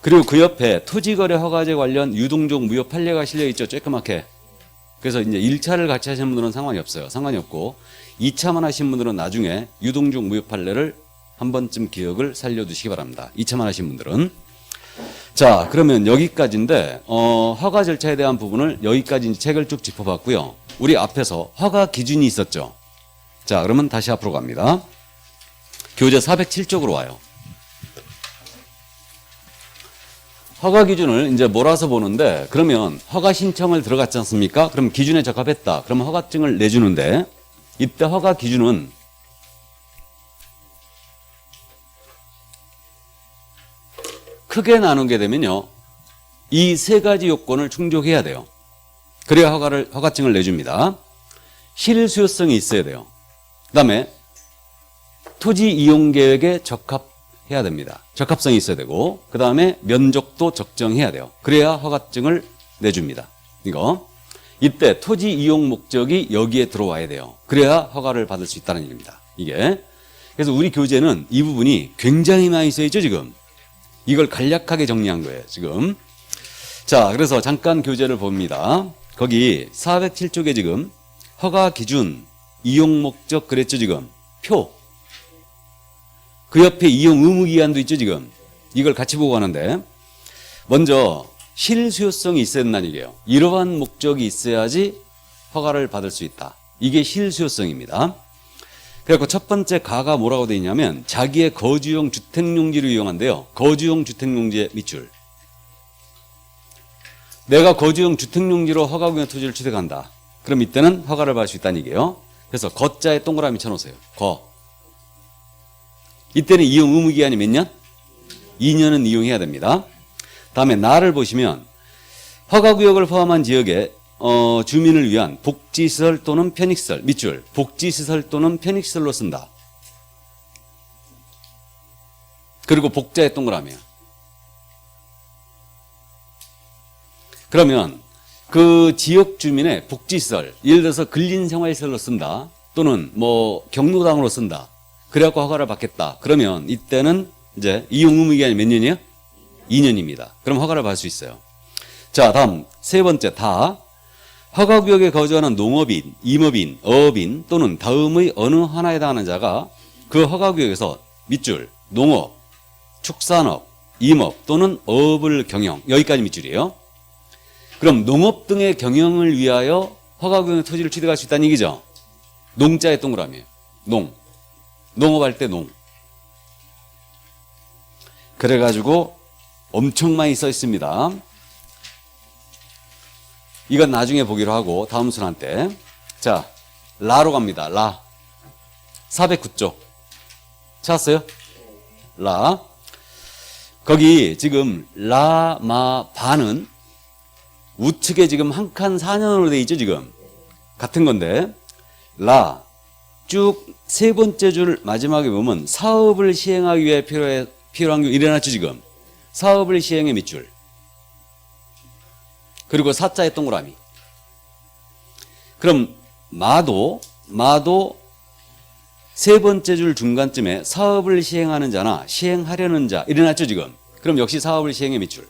S1: 그리고 그 옆에 토지거래 허가제 관련 유동종 무효 판례가 실려 있죠. 쬐끄맣게. 그래서 이제 1차를 같이 하시는 분들은 상관이 없어요. 상관이 없고 2차만 하신 분들은 나중에 유동종 무효 판례를 한 번쯤 기억을 살려두시기 바랍니다. 2차만 하신 분들은. 자, 그러면 여기까지인데 허가 절차에 대한 부분을 여기까지 이제 책을 쭉 짚어봤고요. 우리 앞에서 허가 기준이 있었죠. 자, 그러면 다시 앞으로 갑니다. 교재 407쪽으로 와요. 허가 기준을 이제 몰아서 보는데 그러면 허가 신청을 들어갔지 않습니까? 그럼 기준에 적합했다. 그러면 허가증을 내주는데 이때 허가 기준은 크게 나누게 되면요. 이 세 가지 요건을 충족해야 돼요. 그래야 허가증을 내줍니다. 실수요성이 있어야 돼요. 그 다음에 토지 이용 계획에 적합해야 됩니다. 적합성이 있어야 되고 그 다음에 면적도 적정해야 돼요. 그래야 허가증을 내줍니다. 이때 토지 이용 목적이 여기에 들어와야 돼요. 그래야 허가를 받을 수 있다는 얘기입니다. 이게 그래서 우리 교재는 이 부분이 굉장히 많이 써있죠 지금. 이걸 간략하게 정리한 거예요 지금. 자, 그래서 잠깐 교재를 봅니다. 거기 407쪽에 지금 허가 기준, 이용 목적 그랬죠 지금. 표. 그 옆에 이용 의무 기한도 있죠 지금. 이걸 같이 보고 가는데 먼저 실수요성이 있어야 된다는 얘기예요. 이러한 목적이 있어야지 허가를 받을 수 있다. 이게 실수요성입니다. 그래서 첫 번째 가가 뭐라고 되어 있냐면 자기의 거주용 주택용지를 이용한대요. 거주용 주택용지의 밑줄. 내가 거주용 주택용지로 허가구역 토지를 취득한다. 그럼 이때는 허가를 받을 수 있다는 얘기예요. 그래서 거자에 동그라미 쳐놓으세요. 거. 이때는 이용 의무기한이 몇 년? 2년은 이용해야 됩니다. 다음에 나를 보시면 허가구역을 포함한 지역에 주민을 위한 복지시설 또는 편익시설, 밑줄, 복지시설 또는 편익시설로 쓴다. 그리고 복자의 동그라미야. 그러면 그 지역 주민의 복지시설, 예를 들어서 근린생활시설로 쓴다. 또는 뭐 경로당으로 쓴다. 그래갖고 허가를 받겠다. 그러면 이때는 이제 이용 의무 기간이 몇 년이에요? 2년입니다. 그럼 허가를 받을 수 있어요. 자, 다음 세 번째 다. 허가구역에 거주하는 농업인, 임업인, 어업인 또는 다음의 어느 하나에 해당하는 자가 그 허가구역에서 밑줄, 농업, 축산업, 임업 또는 어업을 경영. 여기까지 밑줄이에요. 그럼 농업 등의 경영을 위하여 허가구역의 토지를 취득할 수 있다는 얘기죠. 농자의 동그라미예요. 농. 농업할 때 농. 그래가지고 엄청 많이 써 있습니다. 이건 나중에 보기로 하고 다음 순환 때. 자, 라로 갑니다. 라. 409쪽. 찾았어요? 라. 거기 지금 라, 마, 바는 우측에 지금 한 칸 4년으로 돼 있죠 지금. 같은 건데 라. 쭉 세 번째 줄 마지막에 보면 사업을 시행하기 위해 필요한 게 일어났죠 지금. 사업을 시행의 밑줄. 그리고 사자의 동그라미. 그럼 마도 세 번째 줄 중간쯤에 사업을 시행하는 자나 시행하려는 자 일어났죠 지금. 그럼 역시 사업을 시행의 밑줄.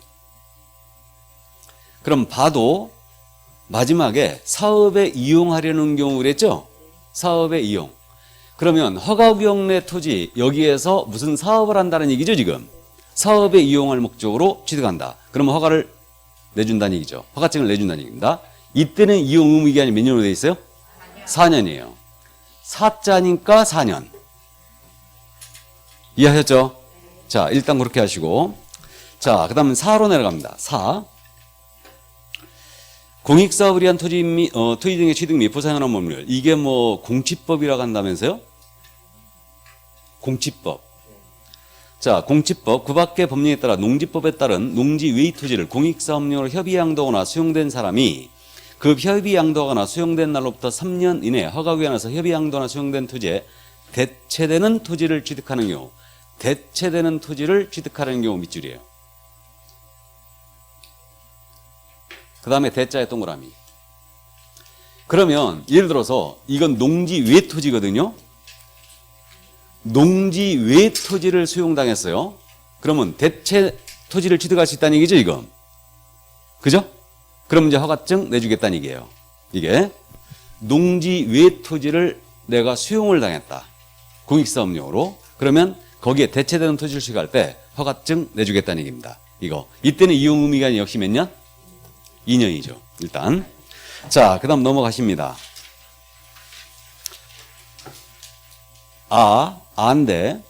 S1: 그럼 바도 마지막에 사업에 이용하려는 경우 그랬죠. 사업에 이용. 그러면 허가구역 내 토지 여기에서 무슨 사업을 한다는 얘기죠 지금. 사업에 이용할 목적으로 취득한다. 그러면 허가를 내준다는 얘기죠. 허가증을 내준다는 얘기입니다. 이때는 이용 의무 기간이 몇 년으로 되어 있어요? 4년이에요. 4자니까 4년. 이해하셨죠? 자, 일단 그렇게 하시고. 자, 그 다음은 4로 내려갑니다. 4. 공익사업을 위한 토지 등의 취득 및 보상하는 법률. 이게 뭐 공치법이라고 한다면서요? 공치법. 자, 공치법. 그 밖의 법령에 따라 농지법에 따른 농지 외의 토지를 공익사업용으로 협의 양도하거나 수용된 사람이 그 협의 양도하거나 수용된 날로부터 3년 이내 허가구역에서 협의 양도나 수용된 토지에 대체되는 토지를 취득하는 경우. 대체되는 토지를 취득하는 경우 밑줄이에요. 그 다음에 대자에 동그라미. 그러면 예를 들어서 이건 농지 외 토지거든요. 농지 외 토지를 수용당했어요. 그러면 대체 토지를 취득할 수 있다는 얘기죠, 이건. 그죠? 그럼 이제 허가증 내주겠다는 얘기예요. 이게 농지 외 토지를 내가 수용을 당했다. 공익사업용으로. 그러면 거기에 대체되는 토지를 취득할 때 허가증 내주겠다는 얘기입니다. 이거. 이때는 이용 의무기간이 역시 몇 년? 2년이죠. 일단. 자, 그 다음 넘어가십니다. 아인데,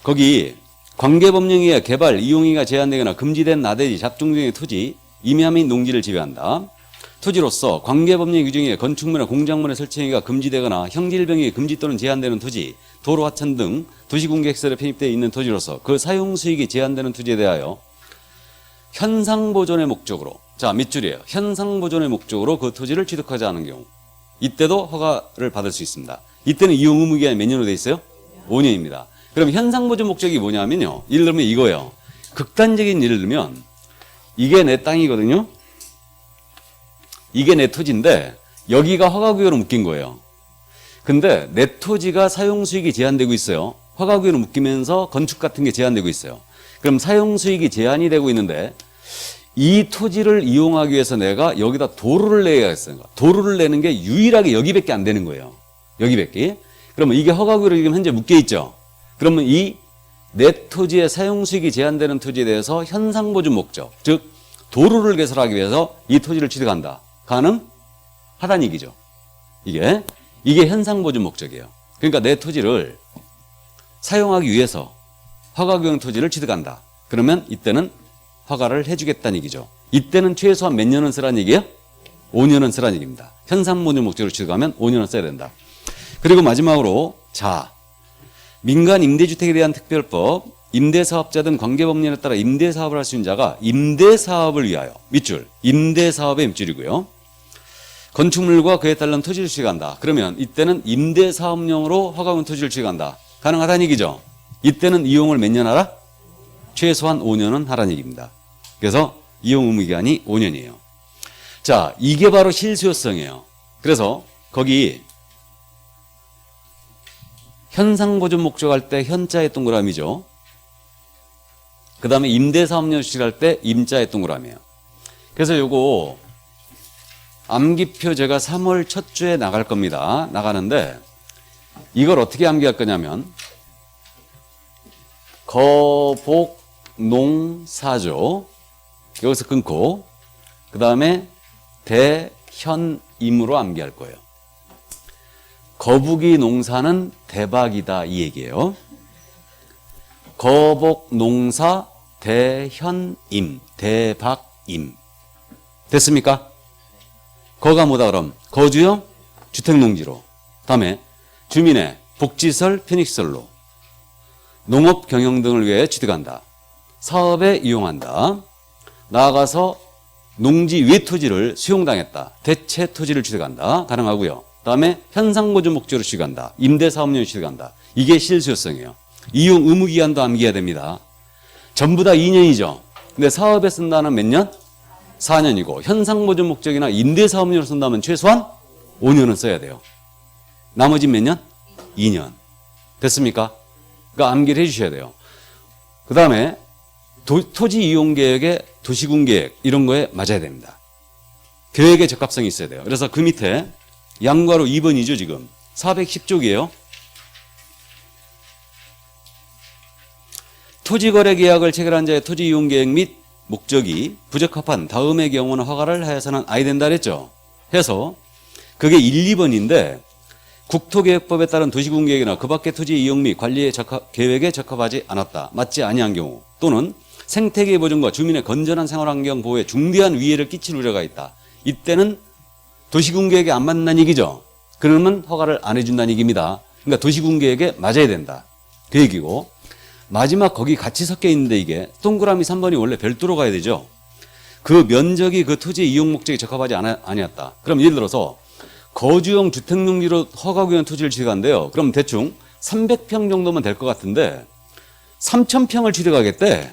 S1: 거기 관계법령에 의해 개발, 이용이가 제한되거나 금지된 나대지, 잡종 등의 토지, 임야 및 농지를 지배한다. 토지로서 관계법령 규정에 의해 건축물이나 공작물의 설치행위가 금지되거나 형질병에 의해 금지 또는 제한되는 토지, 도로 하천 등 도시공개시설에 편입되어 있는 토지로서 그 사용 수익이 제한되는 토지에 대하여 현상보존의 목적으로, 자, 밑줄이에요. 현상보존의 목적으로 그 토지를 취득하지 않은 경우, 이때도 허가를 받을 수 있습니다. 이때는 이용 의무기간이 몇 년으로 돼 있어요? 5년입니다. 그럼 현상보존 목적이 뭐냐면요. 예를 들면 이거예요. 극단적인 예를 들면 이게 내 땅이거든요. 이게 내 토지인데 여기가 허가구역으로 묶인 거예요. 근데 내 토지가 사용수익이 제한되고 있어요. 허가구역으로 묶이면서 건축 같은 게 제한되고 있어요. 그럼 사용수익이 제한이 되고 있는데 이 토지를 이용하기 위해서 내가 여기다 도로를 내야겠어요. 도로를 내는 게 유일하게 여기밖에 안 되는 거예요. 여기밖에. 그러면 이게 허가구역으로 지금 현재 묶여 있죠. 그러면 이 내 토지의 사용수익이 제한되는 토지에 대해서 현상보존 목적, 즉 도로를 개설하기 위해서 이 토지를 취득한다. 가능하다는 얘기죠. 이게 현상보존 목적이에요. 그러니까 내 토지를 사용하기 위해서 허가구역 토지를 취득한다. 그러면 이때는 허가를 해주겠다는 얘기죠. 이때는 최소한 몇 년은 쓰라는 얘기예요? 5년은 쓰라는 얘기입니다. 현상보존 목적으로 취득하면 5년은 써야 된다. 그리고 마지막으로, 자, 민간 임대주택에 대한 특별법, 임대사업자 등 관계법령에 따라 임대사업을 할 수 있는 자가 임대사업을 위하여, 밑줄, 임대사업의 밑줄이고요. 건축물과 그에 따른 토지를 취득한다. 그러면 이때는 임대사업용으로 허가된 토지를 취득한다. 가능하다는 얘기죠. 이때는 이용을 몇 년 하라? 최소한 5년은 하라는 얘기입니다. 그래서 이용 의무기간이 5년이에요. 자, 이게 바로 실수요성이에요. 그래서 거기 현상보존 목적할 때 현자의 동그라미죠. 그 다음에 임대사업용 취득할 때 임자의 동그라미예요. 그래서 요거 암기표 제가 3월 첫 주에 나갈 겁니다. 나가는데 이걸 어떻게 암기할 거냐면 거복농사죠. 여기서 끊고 그 다음에 대현임으로 암기할 거예요. 거북이 농사는 대박이다 이 얘기예요. 거복농사 대현임, 대박임. 됐습니까? 거가 뭐다 그럼? 거주형 주택농지로. 다음에 주민의 복지설, 편익시설로. 농업 경영 등을 위해 취득한다. 사업에 이용한다. 나아가서 농지 외 토지를 수용당했다. 대체 토지를 취득한다. 가능하고요. 다음에 현상보존 목적으로 취득한다. 임대사업용으로 취득한다. 이게 실수요성이에요. 이용 의무기간도 암기해야 됩니다. 전부 다 2년이죠. 근데 사업에 쓴다는 몇 년? 4년이고 현상보존 목적이나 임대사업용으로 쓴다면 최소한 5년은 써야 돼요. 나머지 몇 년? 2년. 됐습니까? 그러니까 암기를 해주셔야 돼요. 그 다음에 토지 이용 계획에 도시군 계획 이런 거에 맞아야 됩니다. 계획의 적합성이 있어야 돼요. 그래서 그 밑에 양괄호 2번이죠 지금. 410쪽이에요. 토지거래 계약을 체결한 자의 토지 이용 계획 및 목적이 부적합한 다음의 경우는 허가를 하여서는 아니 된다 그랬죠. 해서 그게 1, 2번인데 국토계획법에 따른 도시군 계획이나 그 밖의 토지 이용 및 관리의 계획에 적합하지 않았다. 맞지 아니한 경우 또는 생태계 보존과 주민의 건전한 생활환경 보호에 중대한 위해를 끼칠 우려가 있다. 이때는 도시군 계획에 안 맞는다는 얘기죠. 그러면 허가를 안 해준다는 얘기입니다. 그러니까 도시군 계획에 맞아야 된다. 그 얘기고 마지막 거기 같이 섞여 있는데 이게 동그라미 3번이 원래 별도로 가야 되죠. 그 면적이 그 토지의 이용 목적에 적합하지 아니었다. 그럼 예를 들어서 거주용 주택용지로 허가구역 토지를 취득한대요. 그럼 대충 300평 정도면 될 것 같은데 3,000평을 취득하겠대.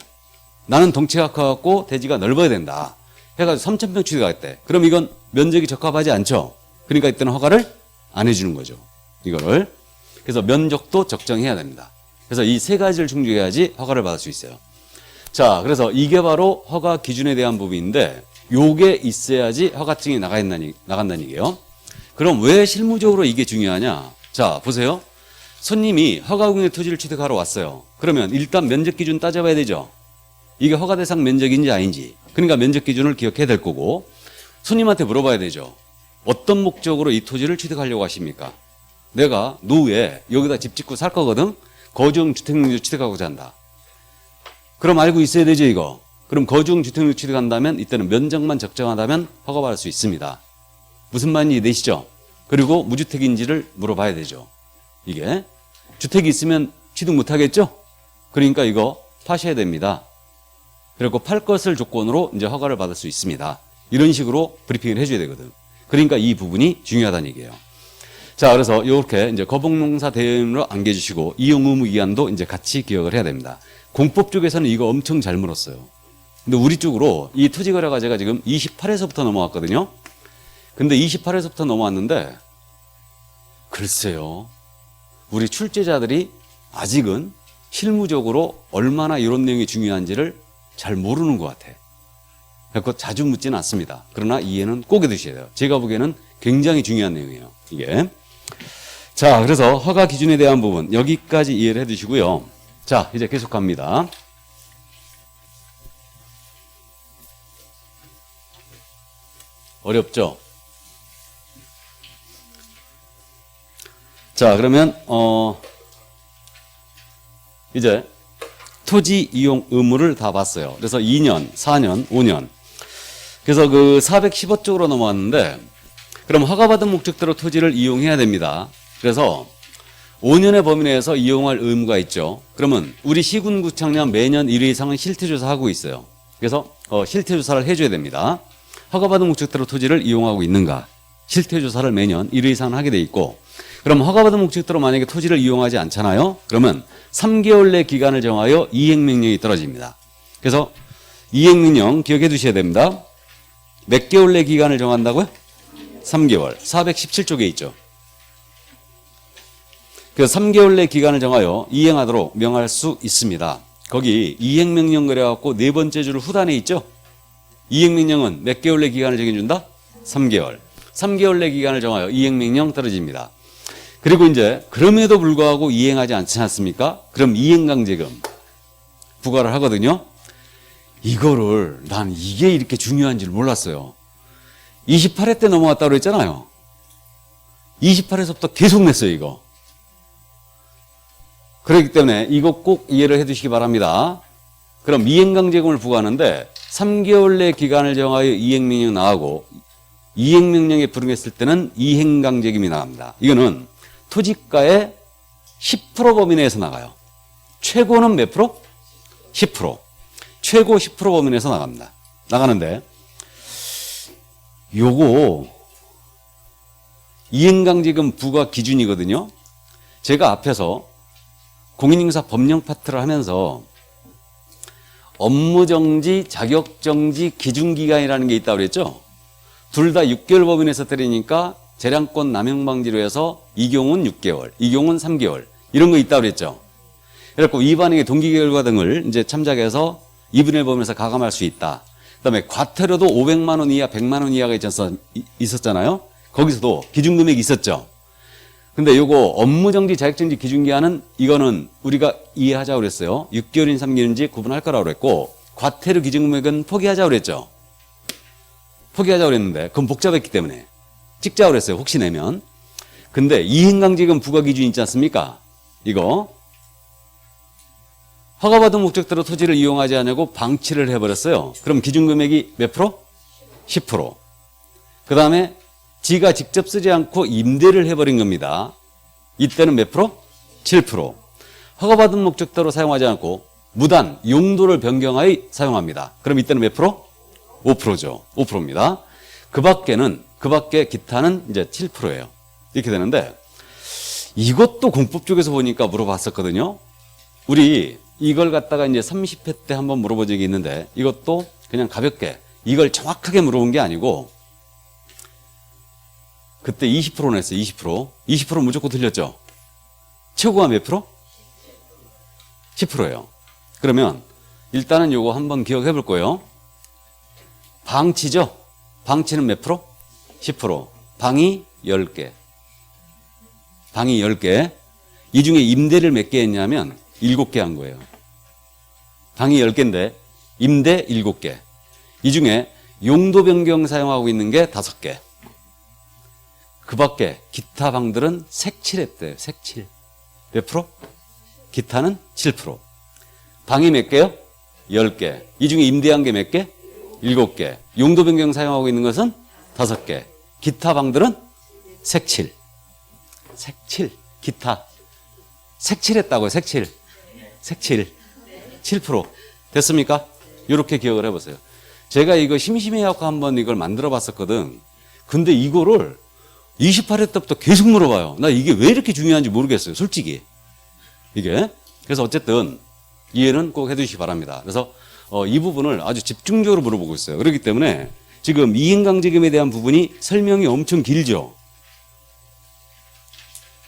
S1: 나는 덩치가 커갖고 대지가 넓어야 된다. 해가지고 3,000평 취득하겠대. 그럼 이건 면적이 적합하지 않죠. 그러니까 이때는 허가를 안 해주는 거죠. 이거를. 그래서 면적도 적정해야 됩니다. 그래서 이 세 가지를 충족해야지 허가를 받을 수 있어요. 자, 그래서 이게 바로 허가 기준에 대한 부분인데 요게 있어야지 허가증이 나간다는 얘기예요. 그럼 왜 실무적으로 이게 중요하냐? 자, 보세요. 손님이 허가구역의 토지를 취득하러 왔어요. 그러면 일단 면적 기준 따져봐야 되죠. 이게 허가 대상 면적인지 아닌지. 그러니까 면적 기준을 기억해야 될 거고 손님한테 물어봐야 되죠. 어떤 목적으로 이 토지를 취득하려고 하십니까? 내가 노후에 여기다 집 짓고 살 거거든. 거주용 주택용지 취득하고자 한다. 그럼 알고 있어야 되죠, 이거. 그럼 거주용 주택용지 취득한다면 이때는 면적만 적정하다면 허가받을 수 있습니다. 무슨 말인지 내시죠? 그리고 무주택인지를 물어봐야 되죠. 이게 주택이 있으면 취득 못하겠죠? 그러니까 이거 파셔야 됩니다. 그리고 팔 것을 조건으로 이제 허가를 받을 수 있습니다. 이런 식으로 브리핑을 해줘야 되거든. 그러니까 이 부분이 중요하다는 얘기예요. 자, 그래서 이렇게 이제 거북농사 대응으로 안겨주시고 이용 의무 기한도 이제 같이 기억을 해야 됩니다. 공법 쪽에서는 이거 엄청 잘 물었어요. 근데 우리 쪽으로 이 토지거래과제가 지금 28에서부터 넘어왔거든요. 근데 28에서부터 넘어왔는데 글쎄요. 우리 출제자들이 아직은 실무적으로 얼마나 이런 내용이 중요한지를 잘 모르는 것 같아. 그래서 자주 묻지는 않습니다. 그러나 이해는 꼭 해두셔야 돼요. 제가 보기에는 굉장히 중요한 내용이에요. 이게. 자, 그래서 허가 기준에 대한 부분 여기까지 이해를 해두시고요. 자, 이제 계속 갑니다. 어렵죠? 자, 그러면 이제 토지 이용 의무를 다 봤어요. 그래서 2년, 4년, 5년. 그래서 그 415쪽으로 넘어왔는데 그럼 허가받은 목적대로 토지를 이용해야 됩니다. 그래서 5년의 범위 내에서 이용할 의무가 있죠. 그러면 우리 시군구청장 매년 1회 이상은 실태조사하고 있어요. 그래서 실태조사를 해줘야 됩니다. 허가받은 목적대로 토지를 이용하고 있는가. 실태조사를 매년 1회 이상은 하게 돼 있고 그럼 허가받은 목적대로 만약에 토지를 이용하지 않잖아요. 그러면 3개월 내 기간을 정하여 이행명령이 떨어집니다. 그래서 이행명령 기억해 두셔야 됩니다. 몇 개월 내 기간을 정한다고요? 3개월. 417쪽에 있죠. 그래서 3개월 내 기간을 정하여 이행하도록 명할 수 있습니다. 거기 이행명령 그래갖고 네 번째 줄 후단에 있죠. 이행명령은 몇 개월 내 기간을 정해준다? 3개월. 3개월 내 기간을 정하여 이행명령 떨어집니다. 그리고 이제 그럼에도 불구하고 이행하지 않지 않습니까? 그럼 이행강제금 부과를 하거든요. 이거를 난 이게 이렇게 중요한 줄 몰랐어요. 28회 때 넘어갔다고 그랬잖아요. 28회서부터 계속 냈어요, 이거. 그렇기 때문에 이거 꼭 이해를 해 두시기 바랍니다. 그럼 이행강제금을 부과하는데 3개월 내 기간을 정하여 이행명령 나가고 이행명령에 불응했을 때는 이행강제금이 나갑니다. 이거는 토지가의 10% 범위 내에서 나가요. 최고는 몇 프로? 10%. 최고 10% 범위 내에서 나갑니다. 나가는데 요거 이행강제금 부과 기준이거든요. 제가 앞에서 공인인사 법령 파트를 하면서 업무정지, 자격정지, 기준기간이라는 게 있다고 그랬죠. 둘 다 6개월 범위 내에서 때리니까 재량권 남용 방지로 해서 이 경우는 6개월, 이 경우는 3개월 이런 거 있다고 그랬죠. 그래서 위반행위 동기 결과 등을 이제 참작해서 2분의 1 범위에서 가감할 수 있다. 그다음에 과태료도 500만 원 이하, 100만 원 이하가 있었잖아요. 거기서도 기준금액이 있었죠. 근데 요거 업무정지, 자격정지, 기준기한은 이거는 우리가 이해하자고 그랬어요. 6개월인 3개월인지 구분할 거라고 그랬고 과태료 기준금액은 포기하자고 그랬죠. 포기하자고 그랬는데 그건 복잡했기 때문에 찍자고 그랬어요. 혹시 내면. 근데 이행강제금 부과 기준이 있지 않습니까? 이거 허가받은 목적대로 토지를 이용하지 않냐고 방치를 해버렸어요. 그럼 기준금액이 몇 프로? 10%. 그 다음에 지가 직접 쓰지 않고 임대를 해버린 겁니다. 이때는 몇 프로? 7%. 허가받은 목적대로 사용하지 않고 무단 용도를 변경하여 사용합니다. 그럼 이때는 몇 프로? 5%죠. 5%입니다. 그 밖에 기타는 이제 7%예요. 이렇게 되는데 이것도 공법 쪽에서 보니까 물어봤었거든요. 우리 이걸 갖다가 이제 30회 때 한번 물어본 적이 있는데 이것도 그냥 가볍게 이걸 정확하게 물어본 게 아니고 그때 20% 냈어요. 20% 무조건 틀렸죠. 최고가 몇 프로? 10%예요. 그러면 일단은 요거 한번 기억해 볼 거예요. 방치죠. 방치는 몇 프로? 10%. 방이 10개. 방이 10개. 이 중에 임대를 몇 개 했냐면 7개 한 거예요. 방이 10개인데 임대 7개. 이 중에 용도 변경 사용하고 있는 게 5개. 그 밖에 기타 방들은 색칠했대요. 색칠. 몇 프로? 기타는 7%. 방이 몇 개요? 10개. 이 중에 임대한 게 몇 개? 7개. 용도 변경 사용하고 있는 것은 5개. 기타 방들은 색칠. 색칠. 기타. 색칠했다고요. 색칠. 7%. 됐습니까? 이렇게 기억을 해보세요. 제가 이거 심심해갖고 한번 이걸 만들어 봤었거든. 근데 이거를 28회 때부터 계속 물어봐요. 나 이게 왜 이렇게 중요한지 모르겠어요. 솔직히. 이게. 그래서 어쨌든 이해는 꼭 해두시기 바랍니다. 그래서 이 부분을 아주 집중적으로 물어보고 있어요. 그렇기 때문에 지금 이행강제금에 대한 부분이 설명이 엄청 길죠.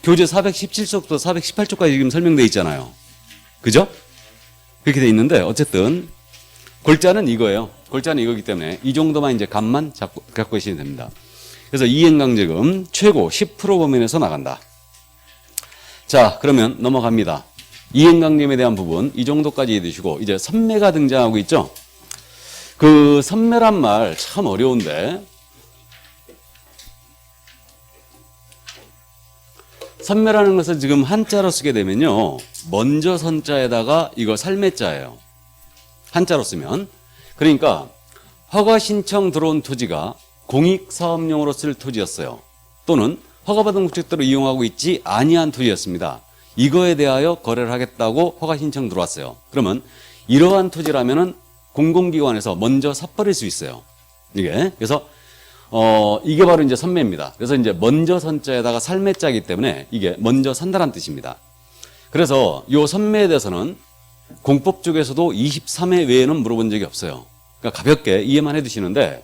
S1: 교재 417쪽부터 418쪽까지 지금 설명되어 있잖아요. 그죠? 그렇게 돼 있는데 어쨌든 골자는 이거예요. 골자는 이거기 때문에 이 정도만 이제 감만 갖고 계시면 됩니다. 그래서 이행강제금 최고 10% 범위에서 나간다. 자, 그러면 넘어갑니다. 이행강제금에 대한 부분 이 정도까지 해두시고 이제 선매가 등장하고 있죠. 그 선매란 말 참 어려운데 선매라는 것을 지금 한자로 쓰게 되면요. 먼저 선자에다가 이거 살매자예요. 한자로 쓰면. 그러니까 허가 신청 들어온 토지가 공익사업용으로 쓸 토지였어요. 또는 허가받은 목적대로 이용하고 있지 아니한 토지였습니다. 이거에 대하여 거래를 하겠다고 허가 신청 들어왔어요. 그러면 이러한 토지라면은 공공기관에서 먼저 삽버릴 수 있어요. 이게. 그래서 이게 바로 이제 선매입니다. 그래서 이제 먼저 선자에다가 살매자이기 때문에 이게 먼저 산다란 뜻입니다. 그래서 이 선매에 대해서는 공법 쪽에서도 23회 외에는 물어본 적이 없어요. 그러니까 가볍게 이해만 해두시는데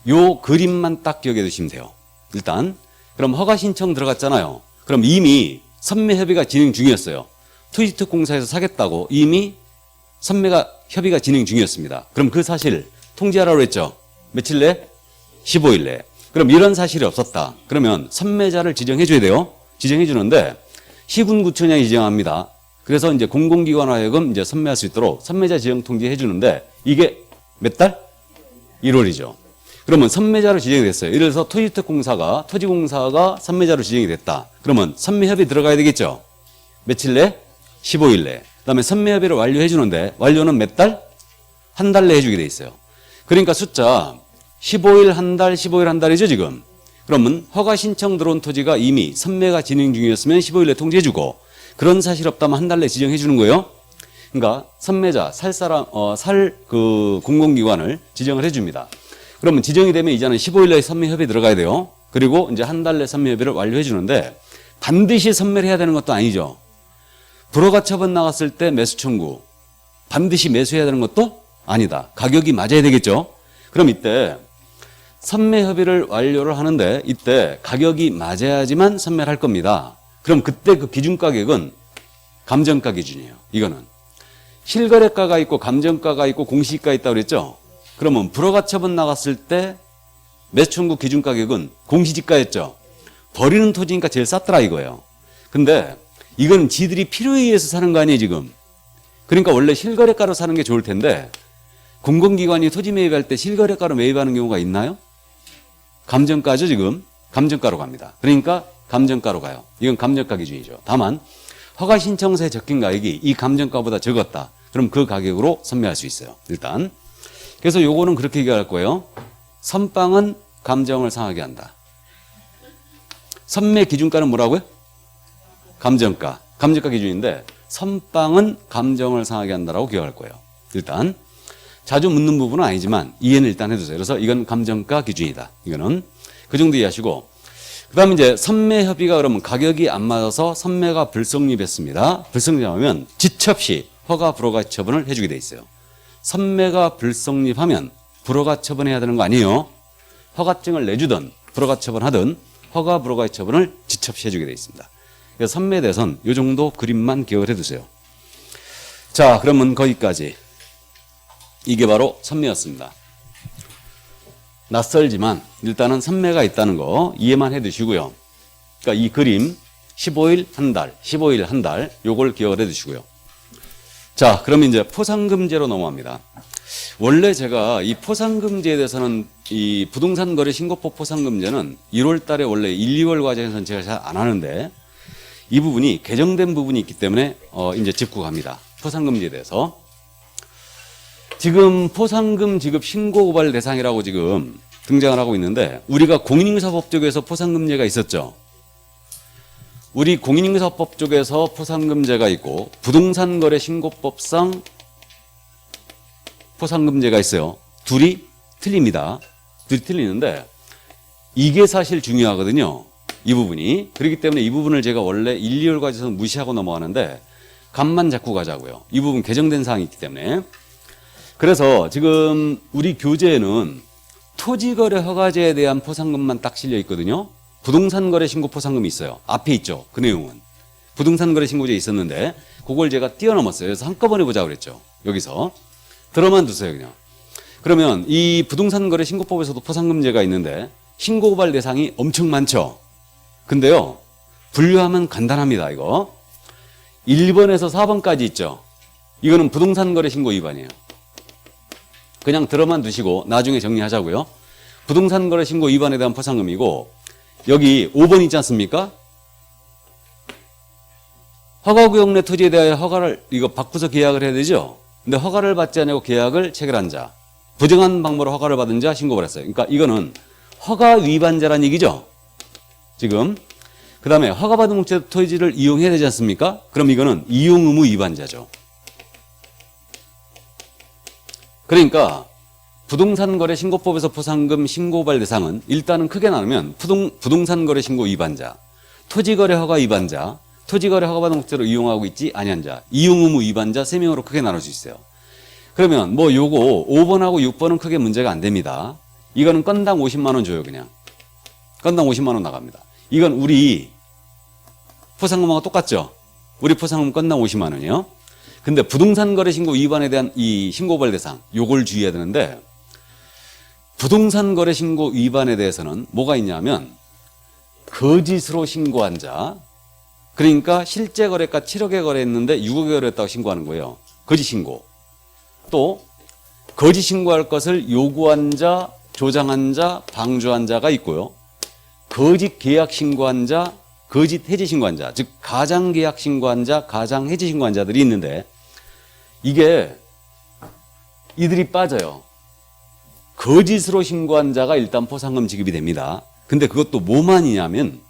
S1: 요 그림만 딱 기억해 두시면 돼요. 일단 그럼 허가 신청 들어갔잖아요. 그럼 이미 선매 협의가 진행 중이었어요. 토지특공사에서 사겠다고 이미 선매가 협의가 진행 중이었습니다. 그럼 그 사실 통지하라고 했죠. 며칠 내? 15일 내. 그럼 이런 사실이 없었다. 그러면 선매자를 지정해 줘야 돼요. 지정해 주는데 시군구청장이 지정합니다. 그래서 이제 공공기관 하여금 이제 선매할 수 있도록 선매자 지정 통지해 주는데 이게 몇 달? 1월이죠. 그러면 선매자로 지정이 됐어요. 예를 들어서 토지공사가 선매자로 지정이 됐다. 그러면 선매협의 들어가야 되겠죠. 며칠 내? 15일 내. 그다음에 선매협의를 완료해 주는데 완료는 몇 달? 한 달 내에 해주게 돼 있어요. 그러니까 숫자 15일 한 달, 15일 한 달이죠 지금. 그러면 허가 신청 들어온 토지가 이미 선매가 진행 중이었으면 15일에 통지해주고 그런 사실 없다면 한 달 내 지정해 주는 거예요. 그러니까 선매자 그 공공기관을 지정을 해줍니다. 그러면 지정이 되면 이제는 15일 내에 선매협의 들어가야 돼요. 그리고 이제 한 달 내 선매협의를 완료해 주는데 반드시 선매를 해야 되는 것도 아니죠. 불허가 처분 나갔을 때 매수 청구 반드시 매수해야 되는 것도 아니다. 가격이 맞아야 되겠죠. 그럼 이때 선매 협의를 완료를 하는데 이때 가격이 맞아야지만 선매를 할 겁니다. 그럼 그때 그 기준 가격은 감정가 기준이에요. 이거는 실거래가가 있고 감정가가 있고 공시지가 있다고 그랬죠. 그러면 불허가 처분 나갔을 때 매수 청구 기준 가격은 공시지가였죠. 버리는 토지니까 제일 쌌더라 이거예요. 근데 이건 지들이 필요에 의해서 사는 거 아니에요 지금. 그러니까 원래 실거래가로 사는 게 좋을 텐데 공공기관이 토지 매입할 때 실거래가로 매입하는 경우가 있나요? 감정가죠 지금. 감정가로 갑니다. 그러니까 감정가로 가요. 이건 감정가 기준이죠. 다만 허가 신청서에 적힌 가격이 이 감정가보다 적었다. 그럼 그 가격으로 선매할 수 있어요. 일단. 그래서 요거는 그렇게 얘기할 거예요. 선빵은 감정을 상하게 한다. 선매 기준가는 뭐라고요? 감정가. 감정가 기준인데 선빵은 감정을 상하게 한다라고 기억할 거예요. 일단. 자주 묻는 부분은 아니지만 이해는 일단 해두세요. 그래서 이건 감정가 기준이다. 이거는 그 정도 이해하시고 그 다음에 이제 선매 협의가 그러면 가격이 안 맞아서 선매가 불성립했습니다. 불성립하면 지체 없이 허가 불허가 처분을 해주게 돼 있어요. 선매가 불성립하면 불허가 처분해야 되는 거 아니에요. 허가증을 내주든 불허가 처분하든 허가 불허가의 처분을 지첩시해 주게 되어 있습니다. 그래서 선매대선 이 정도 그림만 기억을 해두세요. 자, 그러면 거기까지. 이게 바로 선매였습니다. 낯설지만 일단은 선매가 있다는 거 이해만 해두시고요. 그러니까 이 그림 15일 한 달, 15일 한 달 요걸 기억을 해두시고요. 자, 그러면 이제 포상금제로 넘어갑니다. 원래 제가 이 포상금제에 대해서는 이 부동산 거래 신고법 포상금제는 1월 달에 원래 1, 2월 과정에서는 제가 잘 안 하는데 이 부분이 개정된 부분이 있기 때문에 이제 짚고 갑니다. 포상금제에 대해서. 지금 포상금 지급 신고 고발 대상이라고 지금 등장을 하고 있는데 우리가 공인인사법 쪽에서 포상금제가 있었죠. 우리 공인인사법 쪽에서 포상금제가 있고 부동산 거래 신고법상 포상금제가 있어요. 둘이 틀립니다. 둘이 틀리는데 이게 사실 중요하거든요. 이 부분이. 그렇기 때문에 이 부분을 제가 원래 1, 2월 과정에서 무시하고 넘어가는데 감만 잡고 가자고요. 이 부분 개정된 사항이 있기 때문에. 그래서 지금 우리 교재에는 토지거래 허가제에 대한 포상금만 딱 실려 있거든요. 부동산 거래 신고 포상금이 있어요. 앞에 있죠. 그 내용은. 부동산 거래 신고제에 있었는데 그걸 제가 뛰어넘었어요. 그래서 한꺼번에 보자고 그랬죠. 여기서. 들어만 두세요, 그냥. 그러면 이 부동산 거래 신고법에서도 포상금제가 있는데 신고 고발 대상이 엄청 많죠. 근데요, 분류하면 간단합니다, 이거. 1번에서 4번까지 있죠. 이거는 부동산 거래 신고 위반이에요. 그냥 들어만 두시고 나중에 정리하자고요. 부동산 거래 신고 위반에 대한 포상금이고 여기 5번 있지 않습니까? 허가구역 내 토지에 대하여 허가를 이거 바꾸서 계약을 해야 되죠. 근데 허가를 받지 않고 계약을 체결한 자, 부정한 방법으로 허가를 받은 자 신고를 했어요. 그러니까 이거는 허가 위반자란 얘기죠. 지금 그 다음에 허가받은 목적 토지를 이용해야 되지 않습니까? 그럼 이거는 이용 의무 위반자죠. 그러니까 부동산 거래 신고법에서 포상금 신고 고발 대상은 일단은 크게 나누면 부동산 거래 신고 위반자, 토지 거래 허가 위반자, 토지 거래 허가받은 목적으로 이용하고 있지 아니한 자, 이용 의무 위반자 3명으로 크게 나눌 수 있어요. 그러면 뭐 요거 5번하고 6번은 크게 문제가 안 됩니다. 이거는 건당 50만 원 줘요, 그냥. 건당 50만 원 나갑니다. 이건 우리 포상금하고 똑같죠? 우리 포상금 건당 50만 원이요. 근데 부동산 거래 신고 위반에 대한 이 신고 고발 대상, 요걸 주의해야 되는데 부동산 거래 신고 위반에 대해서는 뭐가 있냐면 거짓으로 신고한 자, 그러니까 실제 거래가 7억에 거래했는데 6억에 거래했다고 신고하는 거예요. 거짓 신고. 또 거짓 신고할 것을 요구한 자, 조장한 자, 방조한 자가 있고요. 거짓 계약 신고한 자, 거짓 해지 신고한 자, 즉 가장 계약 신고한 자, 가장 해지 신고한 자들이 있는데 이게 이들이 빠져요. 거짓으로 신고한 자가 일단 포상금 지급이 됩니다. 근데 그것도 뭐만이냐면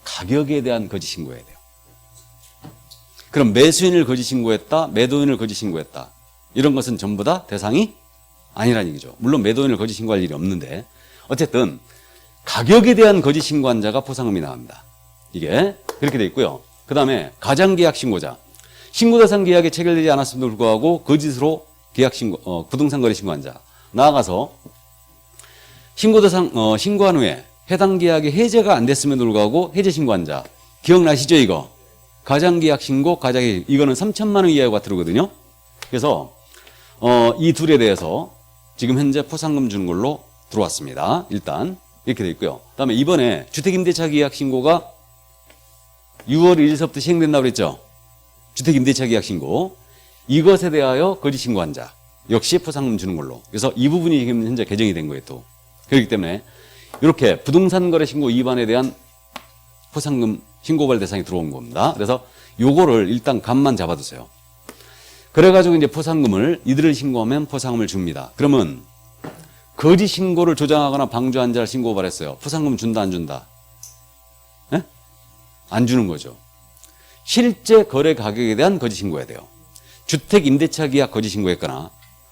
S1: 가격에 대한 거짓 신고해야 돼요. 그럼 매수인을 거짓 신고했다, 매도인을 거짓 신고했다. 이런 것은 전부 다 대상이 아니라는 얘기죠. 물론 매도인을 거짓 신고할 일이 없는데 어쨌든 가격에 대한 거짓 신고한 자가 포상금이 나갑니다. 이게 그렇게 돼 있고요. 그 다음에 가장계약 신고자. 신고대상 계약이 체결되지 않았음에도 불구하고 거짓으로 계약 신고, 부동산 거래 신고한 자. 나아가서 신고대상, 신고한 후에 해당 계약이 해제가 안 됐음에도 불구하고 해제 신고한 자. 기억나시죠, 이거? 가장계약 신고, 가장계약, 이거는 3천만 원 이하가 들어오거든요. 그래서, 이 둘에 대해서 지금 현재 포상금 주는 걸로 들어왔습니다. 일단. 이렇게 돼 있고요. 그 다음에 이번에 주택임대차 계약 신고가 6월 1일서부터 시행된다고 그랬죠. 주택임대차 계약 신고. 이것에 대하여 거짓 신고한 자. 역시 포상금 주는 걸로. 그래서 이 부분이 지금 현재 개정이 된 거예요, 또. 그렇기 때문에 이렇게 부동산 거래 신고 위반에 대한 포상금 신고발 대상이 들어온 겁니다. 그래서 요거를 일단 감만 잡아두세요. 그래가지고 이제 포상금을 이들을 신고하면 포상금을 줍니다. 그러면 거짓 신고를 조장하거나 방조한 자를 신고 고발했어요. 포상금 준다, 안 준다? 네? 안 주는 거죠. 실제 거래 가격에 대한 거짓 신고해야 돼요. 주택 임대차 계약 거짓 신고했거나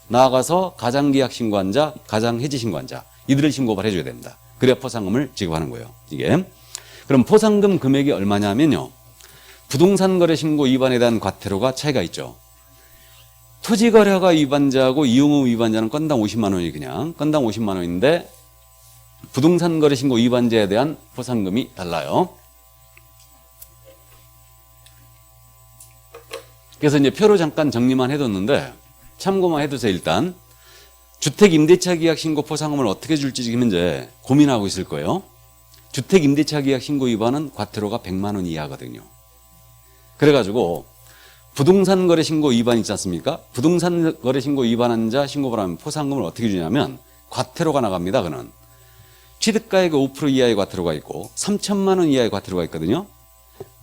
S1: 나아가서 가장 계약 신고한 자, 가장 해지 신고한 자 이들을 신고 고발해 줘야 됩니다. 그래야 포상금을 지급하는 거예요. 이게. 그럼 포상금 금액이 얼마냐면요. 부동산 거래 신고 위반에 대한 과태료가 차이가 있죠. 토지거래허가 위반자하고 이용의무 위반자는 건당 50만 원이 그냥 건당 50만 원인데 부동산 거래 신고 위반자에 대한 포상금이 달라요. 그래서 이제 표로 잠깐 정리만 해뒀는데 참고만 해두세요. 일단 주택 임대차 계약 신고 포상금을 어떻게 줄지 지금 현재 고민하고 있을 거예요. 주택 임대차 계약 신고 위반은 과태료가 100만 원 이하거든요. 그래가지고 부동산 거래 신고 위반 있지 않습니까? 부동산 거래 신고 위반한 자 신고를 하면 포상금을 어떻게 주냐면 과태료가 나갑니다. 그는 취득가액의 5% 이하의 과태료가 있고 3천만 원 이하의 과태료가 있거든요.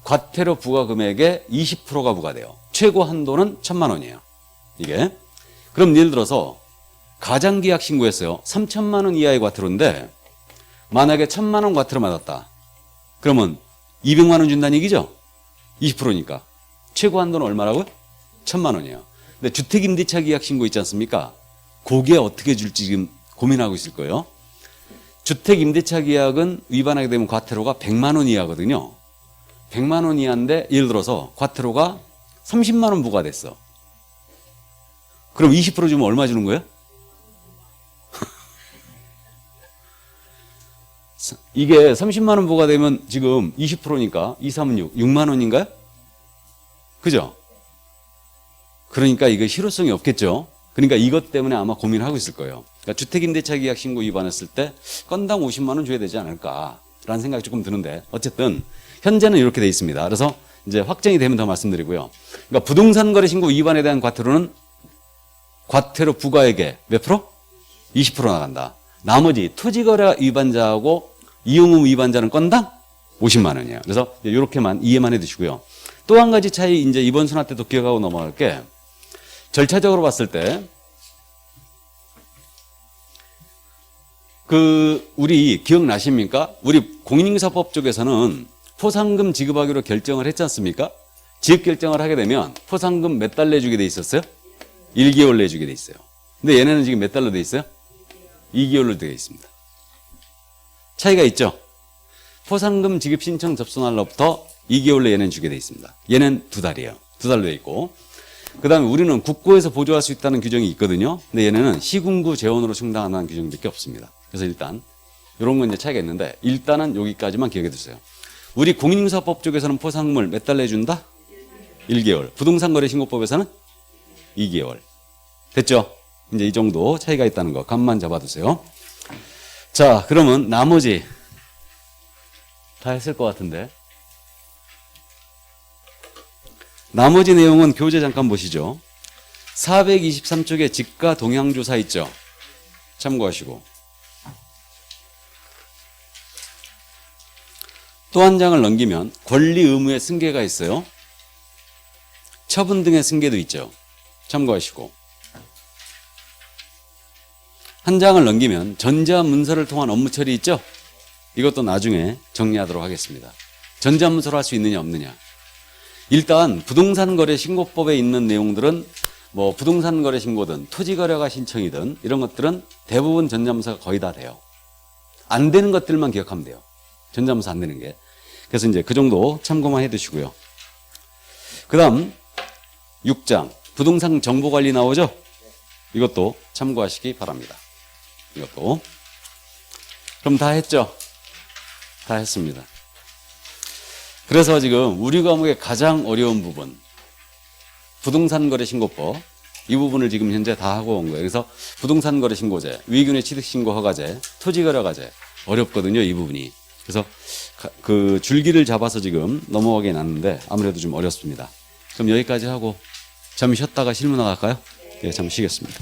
S1: 과태료 부과 금액의 20%가 부과돼요. 최고 한도는 1,000만 원이에요. 이게. 그럼 예를 들어서 가장계약 신고했어요. 3천만 원 이하의 과태료인데 만약에 1,000만 원 과태료 맞았다. 그러면 200만 원 준다는 얘기죠? 20%니까. 최고 한도는 얼마라고요? 1,000만 원이에요. 근데 주택임대차 계약 신고 있지 않습니까? 그게 어떻게 줄지 지금 고민하고 있을 거예요. 주택임대차 계약은 위반하게 되면 과태료가 100만 원 이하거든요. 100만 원 이하인데 예를 들어서 과태료가 30만 원 부과됐어. 그럼 20% 주면 얼마 주는 거예요? 이게 30만 원 부과되면 지금 20%니까 2, 3, 6, 6만 원인가요? 그죠? 그러니까 이게 실효성이 없겠죠. 그러니까 이것 때문에 아마 고민하고 있을 거예요. 그러니까 주택임대차 계약 신고 위반했을 때 건당 50만 원 줘야 되지 않을까라는 생각이 조금 드는데 어쨌든 현재는 이렇게 돼 있습니다. 그래서 이제 확정이 되면 더 말씀드리고요. 그러니까 부동산 거래 신고 위반에 대한 과태료는 과태료 부과액의 몇 프로? 20% 나간다. 나머지 토지거래 위반자하고 이용의무 위반자는 건당 50만 원이에요. 그래서 이렇게만 이해만 해두시고요. 또 한 가지 차이 이제 이번 순화 때도 기억하고 넘어갈 게 절차적으로 봤을 때 우리 기억나십니까? 우리 공인인사법 쪽에서는 포상금 지급하기로 결정을 했지 않습니까? 지급 결정을 하게 되면 포상금 몇 달 내주게 돼 있었어요? 1개월 내주게 돼 있어요. 근데 얘네는 지금 몇 달로 돼 있어요? 2개월로 되어 있습니다. 차이가 있죠? 포상금 지급 신청 접수 날로부터 2개월로 얘는 주게 돼 있습니다. 얘는 2달이에요. 2달로 돼 있고. 그 다음에 우리는 국고에서 보조할 수 있다는 규정이 있거든요. 근데 얘네는 시군구 재원으로 충당한다는 규정밖에 없습니다. 그래서 일단 이런 건 이제 차이가 있는데 일단은 여기까지만 기억해 두세요. 우리 공인인사법 쪽에서는 포상금을 몇 달 내준다? 1개월. 부동산거래신고법에서는 2개월. 됐죠? 이제 이 정도 차이가 있다는 거 감만 잡아두세요. 자, 그러면 나머지 다 했을 것 같은데 나머지 내용은 교재 잠깐 보시죠. 423쪽에 지가 동향조사 있죠? 참고하시고 또 한 장을 넘기면 권리 의무의 승계가 있어요. 처분 등의 승계도 있죠. 참고하시고 한 장을 넘기면 전자문서를 통한 업무 처리 있죠? 이것도 나중에 정리하도록 하겠습니다. 전자문서로 할 수 있느냐 없느냐. 일단 부동산거래신고법에 있는 내용들은 뭐 부동산거래신고든 토지거래가 신청이든 이런 것들은 대부분 전자문서가 거의 다 돼요. 안 되는 것들만 기억하면 돼요. 전자문서 안 되는 게. 그래서 이제 그 정도 참고만 해 두시고요. 그 다음 6장 부동산 정보관리 나오죠? 이것도 참고하시기 바랍니다. 이것도. 그럼 다 했죠? 다 했습니다. 그래서 지금 우리 과목의 가장 어려운 부분 부동산거래신고법 이 부분을 지금 현재 다 하고 온 거예요. 그래서 부동산거래신고제, 위균의 취득신고허가제, 토지거래가제 어렵거든요. 이 부분이. 그래서 그 줄기를 잡아서 지금 넘어가게 났는데 아무래도 좀 어렵습니다. 그럼 여기까지 하고 잠시 쉬었다가 실무 나갈까요? 예, 잠시 쉬겠습니다.